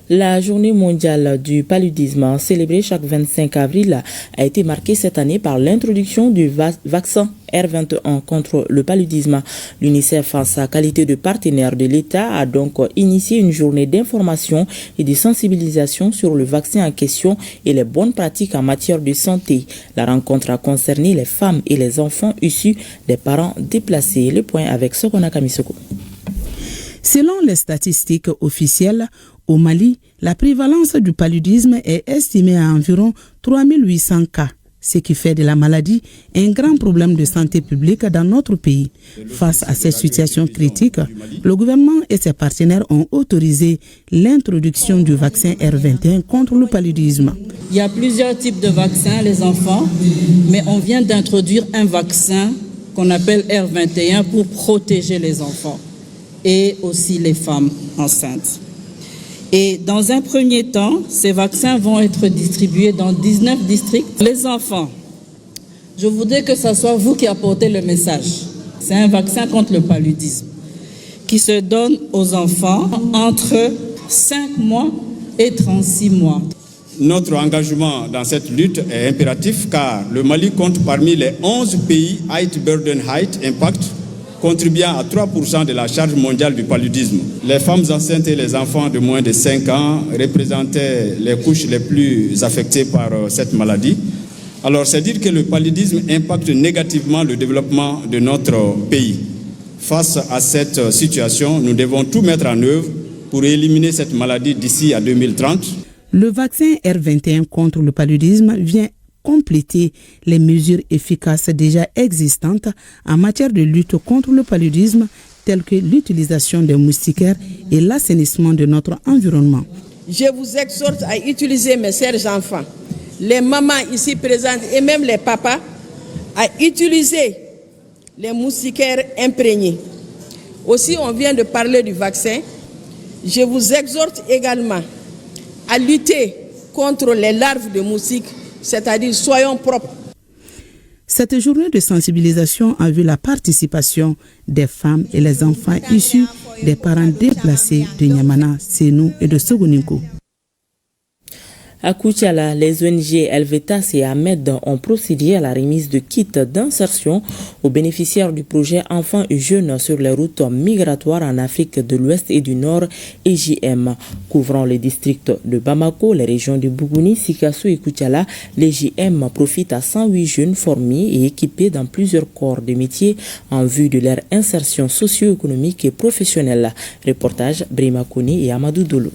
La journée mondiale du paludisme, célébrée chaque 25 avril, a été marquée cette année par l'introduction du vaccin R21 contre le paludisme. L'UNICEF, en sa qualité de partenaire de l'État, a donc initié une journée d'information et de sensibilisation sur le vaccin en question et les bonnes pratiques en matière de santé. La rencontre a concerné les femmes et les enfants issus des parents déplacés. Le point avec Sokona Kamisoko. Selon les statistiques officielles, au Mali, la prévalence du paludisme est estimée à environ 3800 cas, ce qui fait de la maladie un grand problème de santé publique dans notre pays. Face à cette situation critique, le gouvernement et ses partenaires ont autorisé l'introduction du vaccin R21 contre le paludisme. Il y a plusieurs types de vaccins, les enfants, mais on vient d'introduire un vaccin qu'on appelle R21 pour protéger les enfants et aussi les femmes enceintes. Et dans un premier temps, ces vaccins vont être distribués dans 19 districts. Les enfants Je voudrais que ce soit vous qui apportez le message. C'est un vaccin contre le paludisme qui se donne aux enfants entre 5 mois et 36 mois. Notre engagement dans cette lutte est impératif car le Mali compte parmi les 11 pays Height Burden Height Impact contribuant à 3% de la charge mondiale du paludisme. Les femmes enceintes et les enfants de moins de 5 ans représentaient les couches les plus affectées par cette maladie. Alors c'est dire que le paludisme impacte négativement le développement de notre pays. Face à cette situation, nous devons tout mettre en œuvre pour éliminer cette maladie d'ici à 2030. Le vaccin R21 contre le paludisme vient compléter les mesures efficaces déjà existantes en matière de lutte contre le paludisme, telles que l'utilisation des moustiquaires et l'assainissement de notre environnement. Je vous exhorte à utiliser, mes chers enfants, les mamans ici présentes et même les papas, à utiliser les moustiquaires imprégnés. Aussi, on vient de parler du vaccin. Je vous exhorte également à lutter contre les larves de moustiques, c'est-à-dire soyons propres. Cette journée de sensibilisation a vu la participation des femmes et les enfants issus des parents déplacés de Niamana, Sénou et de Sogoninko. À Koutiala, les ONG Helvetas et Ahmed ont procédé à la remise de kits d'insertion aux bénéficiaires du projet Enfants et Jeunes sur les routes migratoires en Afrique de l'Ouest et du Nord, EJM. Couvrant les districts de Bamako, les régions de Bougouni, Sikasso et Koutiala, l'EJM profite à 108 jeunes formés et équipés dans plusieurs corps de métiers en vue de leur insertion socio-économique et professionnelle. Reportage Brima Koni et Amadou Dolo.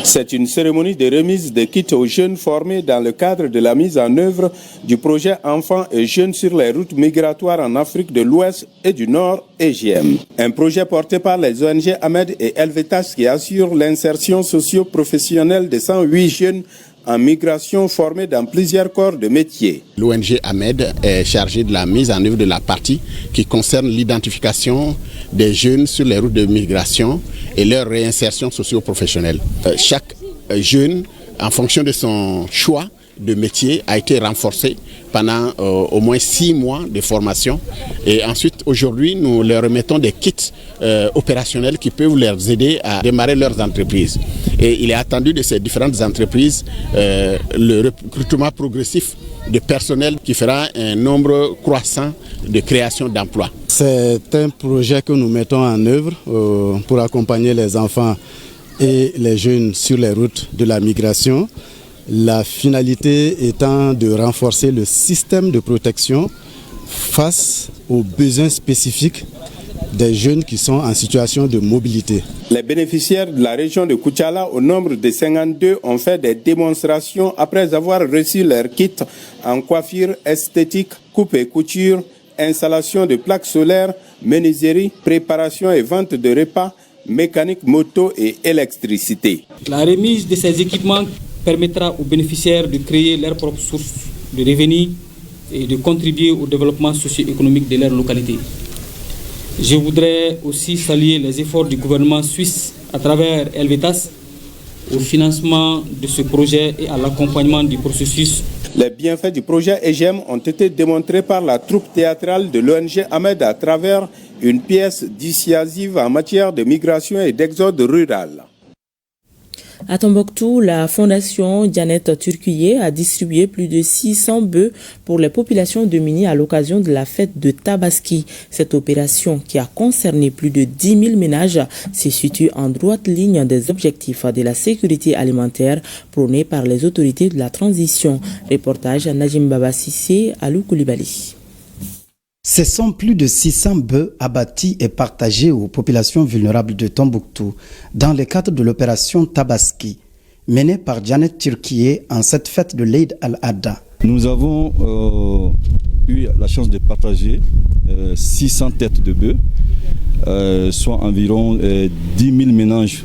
C'est une cérémonie de remise de kits aux jeunes formés dans le cadre de la mise en œuvre du projet Enfants et Jeunes sur les routes migratoires en Afrique de l'Ouest et du Nord, EJM. Un projet porté par les ONG Ahmed et Helvetas qui assure l'insertion socio-professionnelle de 108 jeunes en migration formés dans plusieurs corps de métiers. L'ONG Ahmed est chargée de la mise en œuvre de la partie qui concerne l'identification des jeunes sur les routes de migration et leur réinsertion socio-professionnelle. Chaque jeune, en fonction de son choix de métier, a été renforcé pendant au moins 6 mois de formation. Et ensuite, aujourd'hui, nous leur remettons des kits opérationnels qui peuvent leur aider à démarrer leurs entreprises. Et il est attendu de ces différentes entreprises le recrutement progressif de personnel qui fera un nombre croissant de création d'emplois. C'est un projet que nous mettons en œuvre pour accompagner les enfants et les jeunes sur les routes de la migration. La finalité étant de renforcer le système de protection face aux besoins spécifiques des jeunes qui sont en situation de mobilité. Les bénéficiaires de la région de Koutiala, au nombre de 52, ont fait des démonstrations après avoir reçu leur kit en coiffure esthétique, coupe et couture, installation de plaques solaires, menuiserie, préparation et vente de repas, mécanique, moto et électricité. La remise de ces équipements permettra aux bénéficiaires de créer leur propre source de revenus et de contribuer au développement socio-économique de leur localité. Je voudrais aussi saluer les efforts du gouvernement suisse à travers Helvetas au financement de ce projet et à l'accompagnement du processus. Les bienfaits du projet EJM ont été démontrés par la troupe théâtrale de l'ONG Ahmed à travers une pièce dissuasive en matière de migration et d'exode rural. À Tombouctou, la fondation Janet Turcuyer a distribué plus de 600 bœufs pour les populations de Mini à l'occasion de la fête de Tabaski. Cette opération, qui a concerné plus de 10 000 ménages, se situe en droite ligne des objectifs de la sécurité alimentaire prônés par les autorités de la transition. Reportage Najim Baba Sissé, Alou Koulibaly. Ce sont plus de 600 bœufs abattus et partagés aux populations vulnérables de Tombouctou dans le cadre de l'opération Tabaski, menée par Janet Turcuyer en cette fête de l'Eid al-Adha. Nous avons eu la chance de partager 600 têtes de bœufs, soit environ 10 000 ménages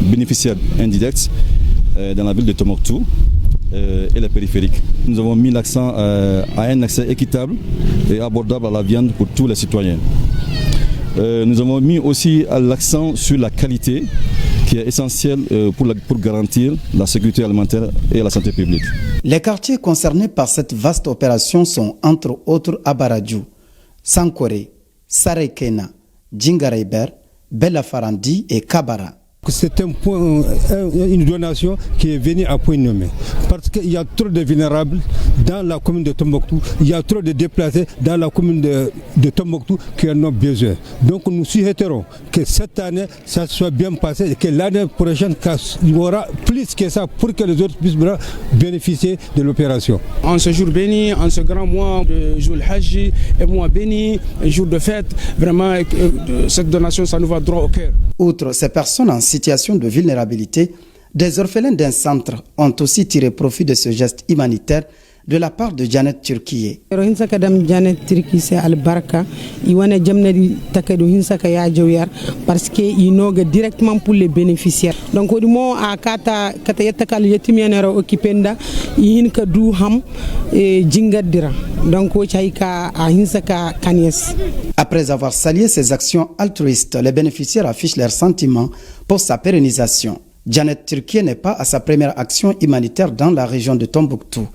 bénéficiaires indirects dans la ville de Tombouctou et la périphérique. Nous avons mis l'accent à un accès équitable et abordable à la viande pour tous les citoyens. Nous avons mis aussi l'accent sur la qualité, qui est essentiel pour garantir la sécurité alimentaire et la santé publique. Les quartiers concernés par cette vaste opération sont entre autres Abaradjou, Sankore, Sarekena, Djingaraiber, Belafarandi et Kabara. C'est une donation qui est venue à point nommé. Parce qu'il y a trop de vulnérables dans la commune de Tombouctou, il y a trop de déplacés dans la commune de Tombouctou qui en ont besoin. Donc nous souhaiterons que cette année, ça soit bien passé et que l'année prochaine, il y aura plus que ça pour que les autres puissent bénéficier de l'opération. En ce jour béni, en ce grand mois de Joul Hajji, et mois béni, un jour de fête, vraiment, cette donation, ça nous va droit au cœur. Outre ces personnes en situation de vulnérabilité, des orphelins d'un centre ont aussi tiré profit de ce geste humanitaire de la part de Janet Turkiye. Parce qu'il nogue directement pour les bénéficiaires. Donc au moment à kata yatakal yetimianero okipenda yinka duham et jingadira. Donc au chaika a hinsaka kanies. Après avoir salué ces actions altruistes, les bénéficiaires affichent leurs sentiments pour sa pérennisation. Janet Turkiye n'est pas à sa première action humanitaire dans la région de Tombouctou.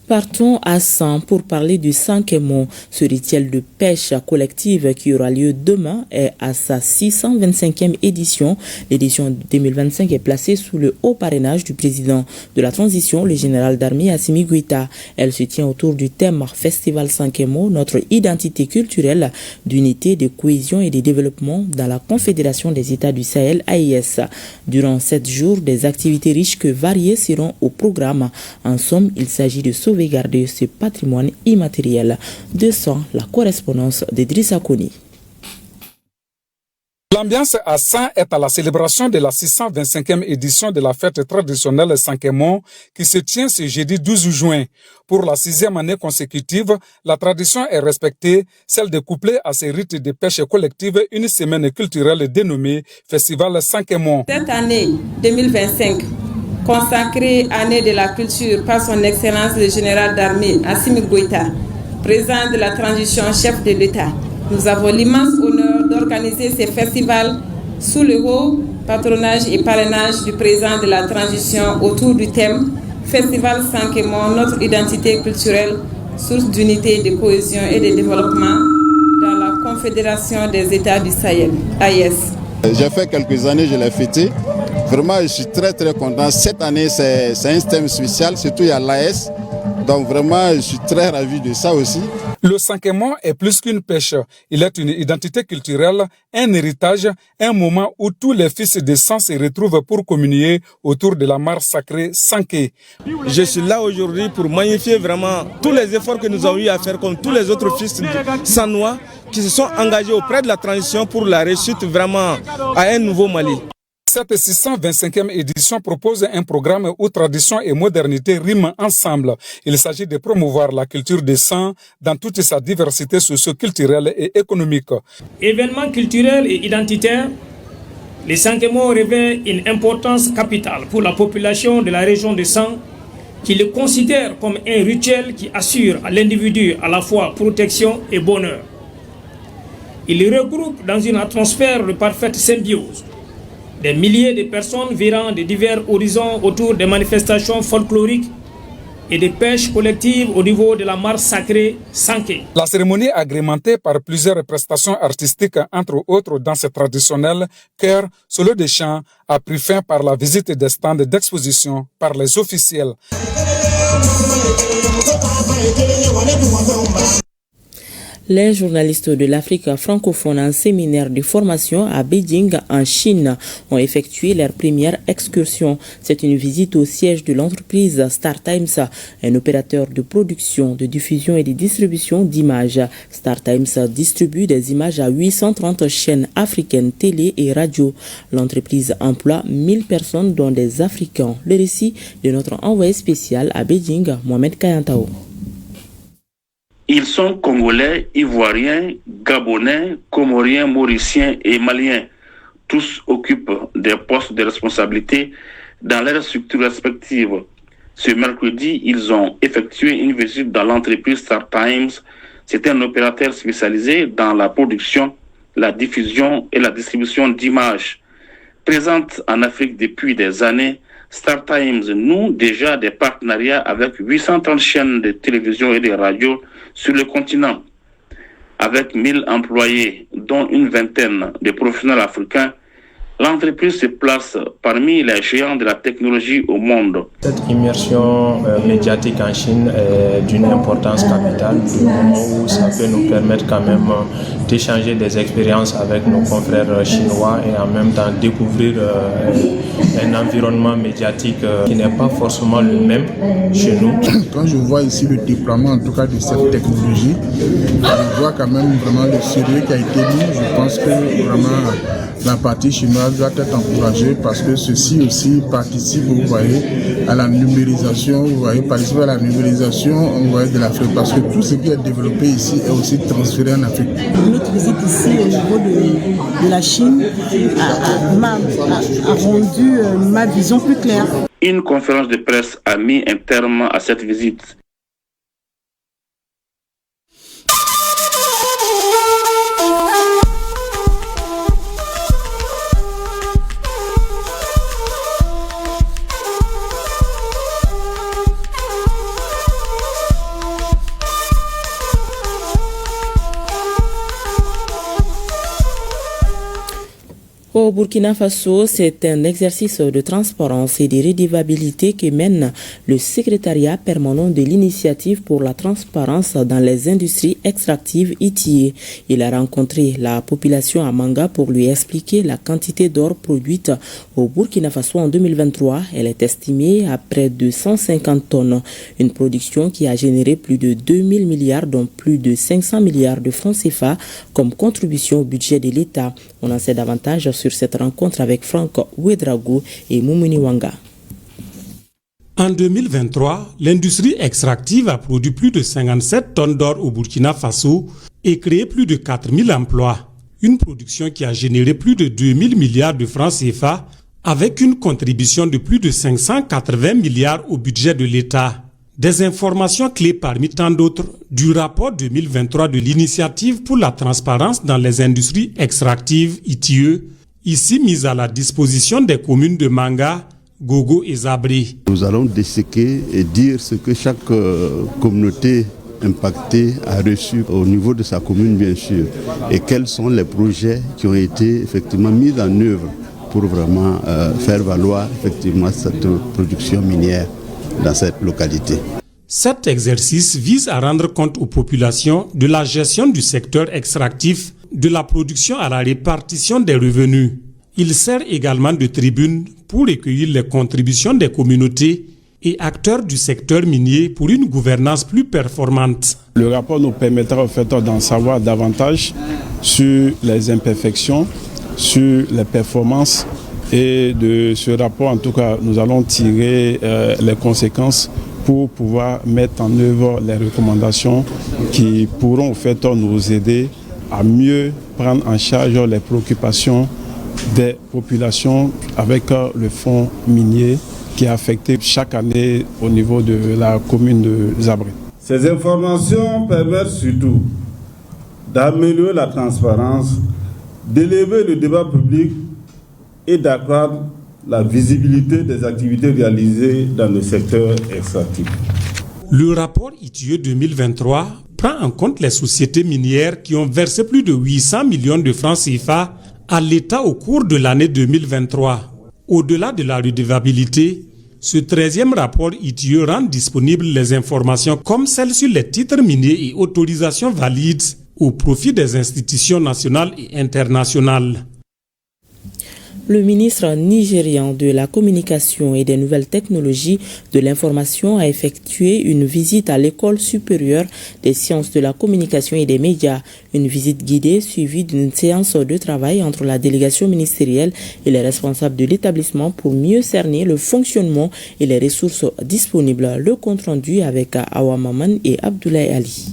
Partons à San pour parler du Sankemo. Ce rituel de pêche collective qui aura lieu demain est à sa 625e édition. L'édition 2025 est placée sous le haut parrainage du président de la transition, le général d'armée Assimi Goïta. Elle se tient autour du thème Festival Sankemo, notre identité culturelle d'unité, de cohésion et de développement dans la Confédération des États du Sahel, AES. Durant 7 jours, des activités riches que variées seront au programme. En somme, il s'agit de sauvegarder ce patrimoine immatériel. De la correspondance d'Idrissa Koni. L'ambiance à San est à la célébration de la 625e édition de la fête traditionnelle Sankemo qui se tient ce jeudi 12 juin. Pour la 6e année consécutive, la tradition est respectée, celle de coupler à ces rites de pêche collective une semaine culturelle dénommée Festival Sankemo. Cette année 2025, consacrée année de la culture par son Excellence le général d'armée Assimi Goïta, président de la transition chef de l'État. Nous avons l'immense honneur d'organiser ces festivals sous le haut patronage et parrainage du président de la transition autour du thème Festival Sankemo, notre identité culturelle, source d'unité, de cohésion et de développement dans la Confédération des États du Sahel, AES. J'ai fait quelques années, je l'ai fêté. Vraiment, je suis très content. Cette année, c'est un thème spécial, surtout il y a l'AES. Donc vraiment, je suis très ravi de ça aussi. Le Sankemo est plus qu'une pêche. Il est une identité culturelle, un héritage, un moment où tous les fils de sang se retrouvent pour communier autour de la mare sacrée Sanké. Je suis là aujourd'hui pour magnifier vraiment tous les efforts que nous avons eu à faire comme tous les autres fils sanois qui se sont engagés auprès de la transition pour la réussite vraiment à un nouveau Mali. Cette 625e édition propose un programme où tradition et modernité riment ensemble. Il s'agit de promouvoir la culture des San dans toute sa diversité socio-culturelle et économique. Événements culturels et identitaires, les Sankemo revêt une importance capitale pour la population de la région de San, qui le considère comme un rituel qui assure à l'individu à la fois protection et bonheur. Il le regroupe dans une atmosphère de parfaite symbiose. Des milliers de personnes virant de divers horizons autour des manifestations folkloriques et des pêches collectives au niveau de la mare sacrée Sanké. La cérémonie agrémentée par plusieurs prestations artistiques, entre autres danses traditionnelles, chœurs, solos de chant, a pris fin par la visite des stands d'exposition par les officiels. Les journalistes de l'Afrique francophone en séminaire de formation à Beijing, en Chine, ont effectué leur première excursion. C'est une visite au siège de l'entreprise StarTimes, un opérateur de production, de diffusion et de distribution d'images. StarTimes distribue des images à 830 chaînes africaines télé et radio. L'entreprise emploie 1000 personnes, dont des Africains. Le récit de notre envoyé spécial à Beijing, Mohamed Kayantao. Ils sont congolais, ivoiriens, gabonais, comoriens, mauriciens et maliens. Tous occupent des postes de responsabilité dans leurs structures respectives. Ce mercredi, ils ont effectué une visite dans l'entreprise StarTimes. C'est un opérateur spécialisé dans la production, la diffusion et la distribution d'images. Présente en Afrique depuis des années, Star Times noue déjà des partenariats avec 830 chaînes de télévision et de radio sur le continent. Avec 1000 employés, dont une vingtaine de professionnels africains, l'entreprise se place parmi les géants de la technologie au monde. Cette immersion médiatique en Chine est d'une importance capitale, du moment où ça peut nous permettre quand même d'échanger des expériences avec nos confrères chinois et en même temps découvrir un environnement médiatique qui n'est pas forcément le même chez nous. Quand je vois ici le déploiement en tout cas de cette technologie, je vois quand même vraiment le sérieux qui a été mis. Je pense que vraiment la partie chinoise doit être encouragée parce que ceci aussi participe, vous voyez, à la numérisation, vous voyez, participe à la numérisation, vous voyez, de l'Afrique, parce que tout ce qui est développé ici est aussi transféré en Afrique. Notre visite ici au niveau de la Chine a rendu ma vision plus claire. Une conférence de presse a mis un terme à cette visite. Au Burkina Faso, c'est un exercice de transparence et de redevabilité que mène le secrétariat permanent de l'initiative pour la transparence dans les industries extractives ITIE. Il a rencontré la population à Manga pour lui expliquer la quantité d'or produite au Burkina Faso en 2023. Elle est estimée à près de 150 tonnes. Une production qui a généré plus de 2000 milliards, dont plus de 500 milliards de francs CFA comme contribution au budget de l'État. On en sait davantage sur cette rencontre avec Franck Ouedraogo et Moumouni Wanga. En 2023, l'industrie extractive a produit plus de 57 tonnes d'or au Burkina Faso et créé plus de 4000 emplois. Une production qui a généré plus de 2000 milliards de francs CFA avec une contribution de plus de 580 milliards au budget de l'État. Des informations clés parmi tant d'autres du rapport 2023 de l'initiative pour la transparence dans les industries extractives ITIE, ici mise à la disposition des communes de Manga, Gogo et Zabri. Nous allons disséquer et dire ce que chaque communauté impactée a reçu au niveau de sa commune bien sûr et quels sont les projets qui ont été effectivement mis en œuvre pour vraiment faire valoir effectivement cette production minière dans cette localité. Cet exercice vise à rendre compte aux populations de la gestion du secteur extractif, de la production à la répartition des revenus. Il sert également de tribune pour recueillir les contributions des communautés et acteurs du secteur minier pour une gouvernance plus performante. Le rapport nous permettra en fait d'en savoir davantage sur les imperfections, sur les performances. Et de ce rapport, en tout cas, nous allons tirer les conséquences pour pouvoir mettre en œuvre les recommandations qui pourront en fait nous aider à mieux prendre en charge les préoccupations des populations avec le fonds minier qui est affecté chaque année au niveau de la commune de Zabri. Ces informations permettent surtout d'améliorer la transparence, d'élever le débat public et d'accroître la visibilité des activités réalisées dans le secteur extractif. Le rapport ITIE 2023 prend en compte les sociétés minières qui ont versé plus de 800 millions de francs CFA à l'État au cours de l'année 2023. Au-delà de la redevabilité, ce 13e rapport ITIE rend disponibles les informations comme celles sur les titres miniers et autorisations valides au profit des institutions nationales et internationales. Le ministre nigérian de la Communication et des Nouvelles Technologies de l'Information a effectué une visite à l'École supérieure des sciences de la communication et des médias. Une visite guidée suivie d'une séance de travail entre la délégation ministérielle et les responsables de l'établissement pour mieux cerner le fonctionnement et les ressources disponibles. Le compte-rendu avec Awa Maman et Abdoulaye Ali.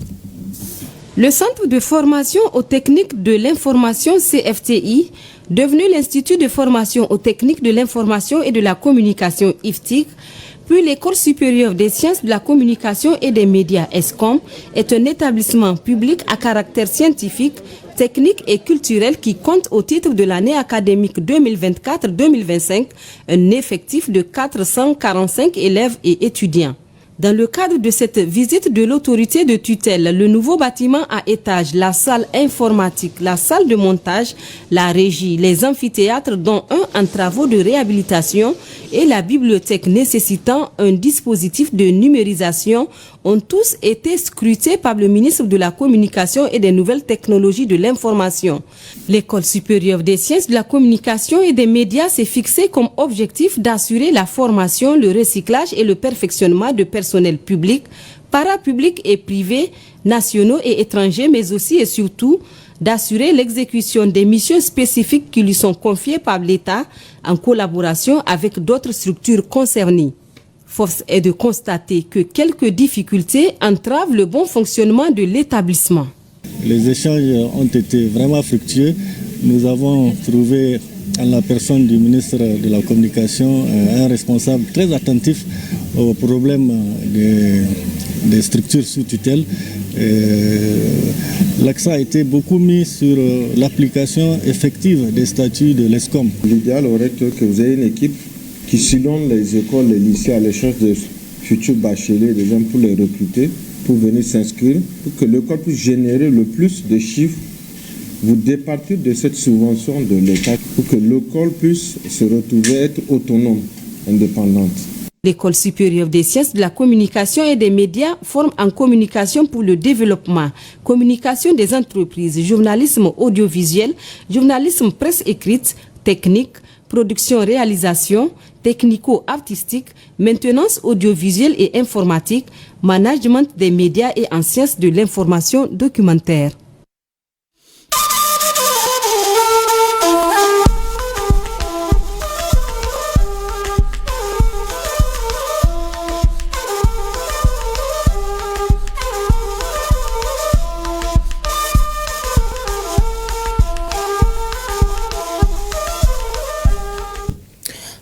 Le Centre de formation aux techniques de l'information CFTI, devenu l'Institut de formation aux techniques de l'information et de la communication IFTIC, puis l'École supérieure des sciences de la communication et des médias ESCOM, est un établissement public à caractère scientifique techniques et culturelles qui compte au titre de l'année académique 2024-2025 un effectif de 445 élèves et étudiants. Dans le cadre de cette visite de l'autorité de tutelle, le nouveau bâtiment à étage, la salle informatique, la salle de montage, la régie, les amphithéâtres dont un en travaux de réhabilitation et la bibliothèque nécessitant un dispositif de numérisation ont tous été scrutés par le ministre de la Communication et des Nouvelles Technologies de l'Information. L'École supérieure des sciences de la communication et des médias s'est fixée comme objectif d'assurer la formation, le recyclage et le perfectionnement de personnel public, parapublic et privé, nationaux et étrangers, mais aussi et surtout d'assurer l'exécution des missions spécifiques qui lui sont confiées par l'État en collaboration avec d'autres structures concernées. Force est de constater que quelques difficultés entravent le bon fonctionnement de l'établissement. Les échanges ont été vraiment fructueux. Nous avons trouvé en la personne du ministre de la Communication un responsable très attentif aux problèmes des structures sous tutelle. L'accent a été beaucoup mis sur l'application effective des statuts de l'ESCOM. L'idéal aurait été que vous ayez une équipe qui sillonne les écoles, les lycées à l'échange de futurs bacheliers, des gens pour les recruter, pour venir s'inscrire, pour que l'école puisse générer le plus de chiffres. Vous départez de cette subvention de l'État pour que l'école puisse se retrouver être autonome, indépendante. L'École supérieure des sciences de la communication et des médias forme en communication pour le développement, communication des entreprises, journalisme audiovisuel, journalisme presse écrite, technique, production-réalisation, technico-artistique, maintenance audiovisuelle et informatique, management des médias et en sciences de l'information documentaire.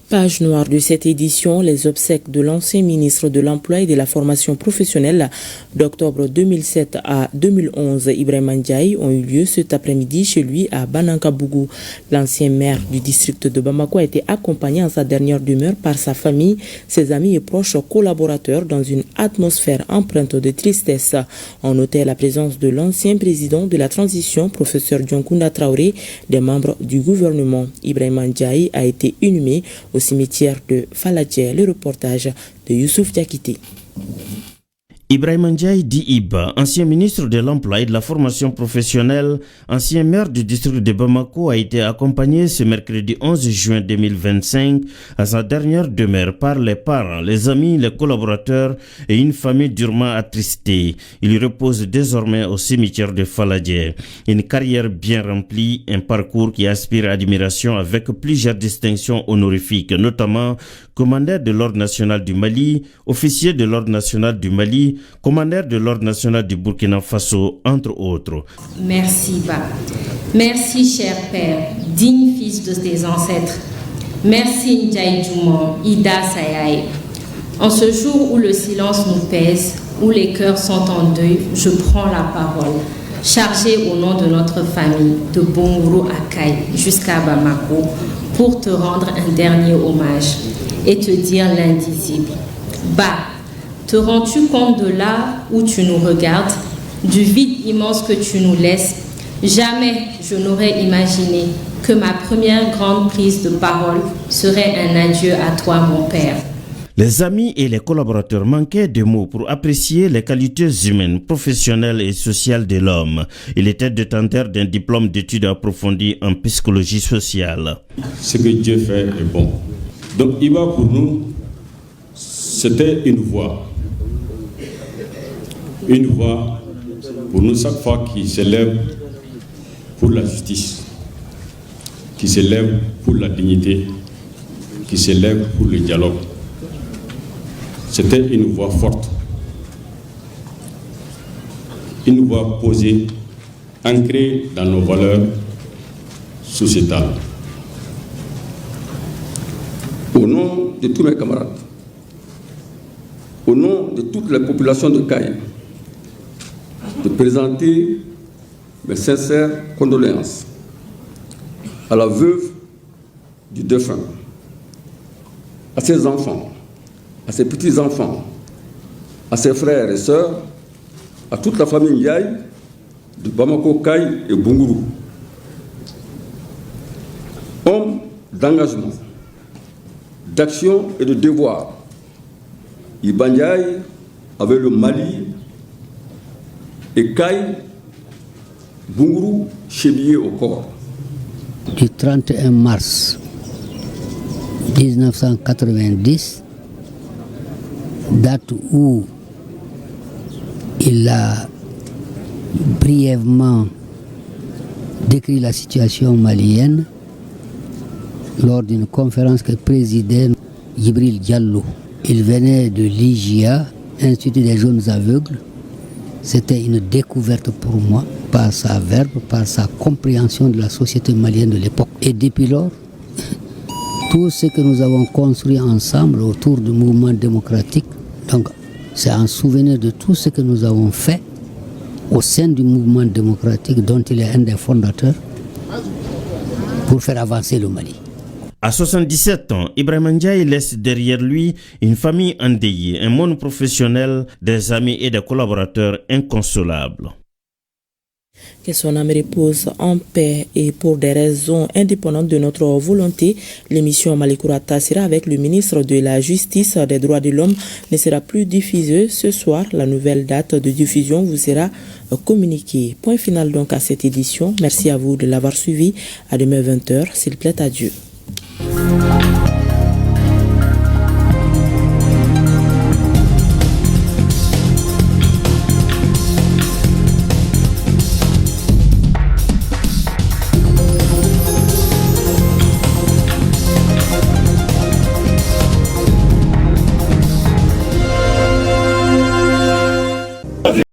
Page noire de cette édition, les obsèques de l'ancien ministre de l'Emploi et de la Formation professionnelle d'octobre 2007 à 2011, Ibrahima Ndiaye, ont eu lieu cet après-midi chez lui à Banankabougou. L'ancien maire du district de Bamako a été accompagné en sa dernière demeure par sa famille, ses amis et proches collaborateurs dans une atmosphère empreinte de tristesse. On notait la présence de l'ancien président de la transition, professeur Dionkunda Traoré, des membres du gouvernement. Ibrahima Ndiaye a été inhumé au cimetière de Faladje. Le reportage de Youssouf Diakité. Ibrahima Ndiaye Diib, ancien ministre de l'Emploi et de la Formation professionnelle, ancien maire du district de Bamako, a été accompagné ce mercredi 11 juin 2025 à sa dernière demeure par les parents, les amis, les collaborateurs et une famille durement attristée. Il repose désormais au cimetière de Faladje. Une carrière bien remplie, un parcours qui inspire admiration avec plusieurs distinctions honorifiques, notamment commandeur de l'Ordre national du Mali, officier de l'Ordre national du Mali, commandeur de l'Ordre national du Burkina Faso, entre autres. Merci, Ba. Merci, cher Père, digne fils de tes ancêtres. Merci, Ndiaye Djoumon, Ida Sayaye. En ce jour où le silence nous pèse, où les cœurs sont en deuil, je prends la parole, chargée au nom de notre famille, de Bongoro à Kaï jusqu'à Bamako, pour te rendre un dernier hommage et te dire l'indicible. Bah, te rends-tu compte de là où tu nous regardes, du vide immense que tu nous laisses? Jamais je n'aurais imaginé que ma première grande prise de parole serait un adieu à toi, mon père. Les amis et les collaborateurs manquaient de mots pour apprécier les qualités humaines, professionnelles et sociales de l'homme. Il était détenteur d'un diplôme d'études approfondies en psychologie sociale. Ce que Dieu fait est bon. Donc Iba pour nous, c'était une voix. Une voix pour nous chaque fois qui s'élève pour la justice, qui s'élève pour la dignité, qui s'élève pour le dialogue. C'était une voix forte, une voix posée, ancrée dans nos valeurs sociétales. Au nom de tous mes camarades, au nom de toute la population de Kaï, de présenter mes sincères condoléances à la veuve du défunt, à ses enfants, à ses petits-enfants, à ses frères et sœurs, à toute la famille Ndiaye de Bamako, Kaï et Bunguru. Homme d'engagement, d'action et de devoir, Iba Ndiaye avait le Mali et Kaï, Bunguru, chevillé au corps. Du 31 mars 1990, date où il a brièvement décrit la situation malienne lors d'une conférence que présidait Djibril Diallo. Il venait de l'IJA, Institut des jeunes aveugles. C'était une découverte pour moi, par sa verve, par sa compréhension de la société malienne de l'époque. Et depuis lors, tout ce que nous avons construit ensemble autour du mouvement démocratique, donc c'est un souvenir de tout ce que nous avons fait au sein du mouvement démocratique dont il est un des fondateurs pour faire avancer le Mali. À 77 ans, Ibrahima Ndiaye laisse derrière lui une famille endeuillée, un monde professionnel, des amis et des collaborateurs inconsolables. Que son âme repose en paix et pour des raisons indépendantes de notre volonté, l'émission Malikourata sera avec le ministre de la Justice des Droits de l'Homme ne sera plus diffusée ce soir. La nouvelle date de diffusion vous sera communiquée. Point final donc à cette édition. Merci à vous de l'avoir suivi. À demain 20h, s'il plaît à Dieu.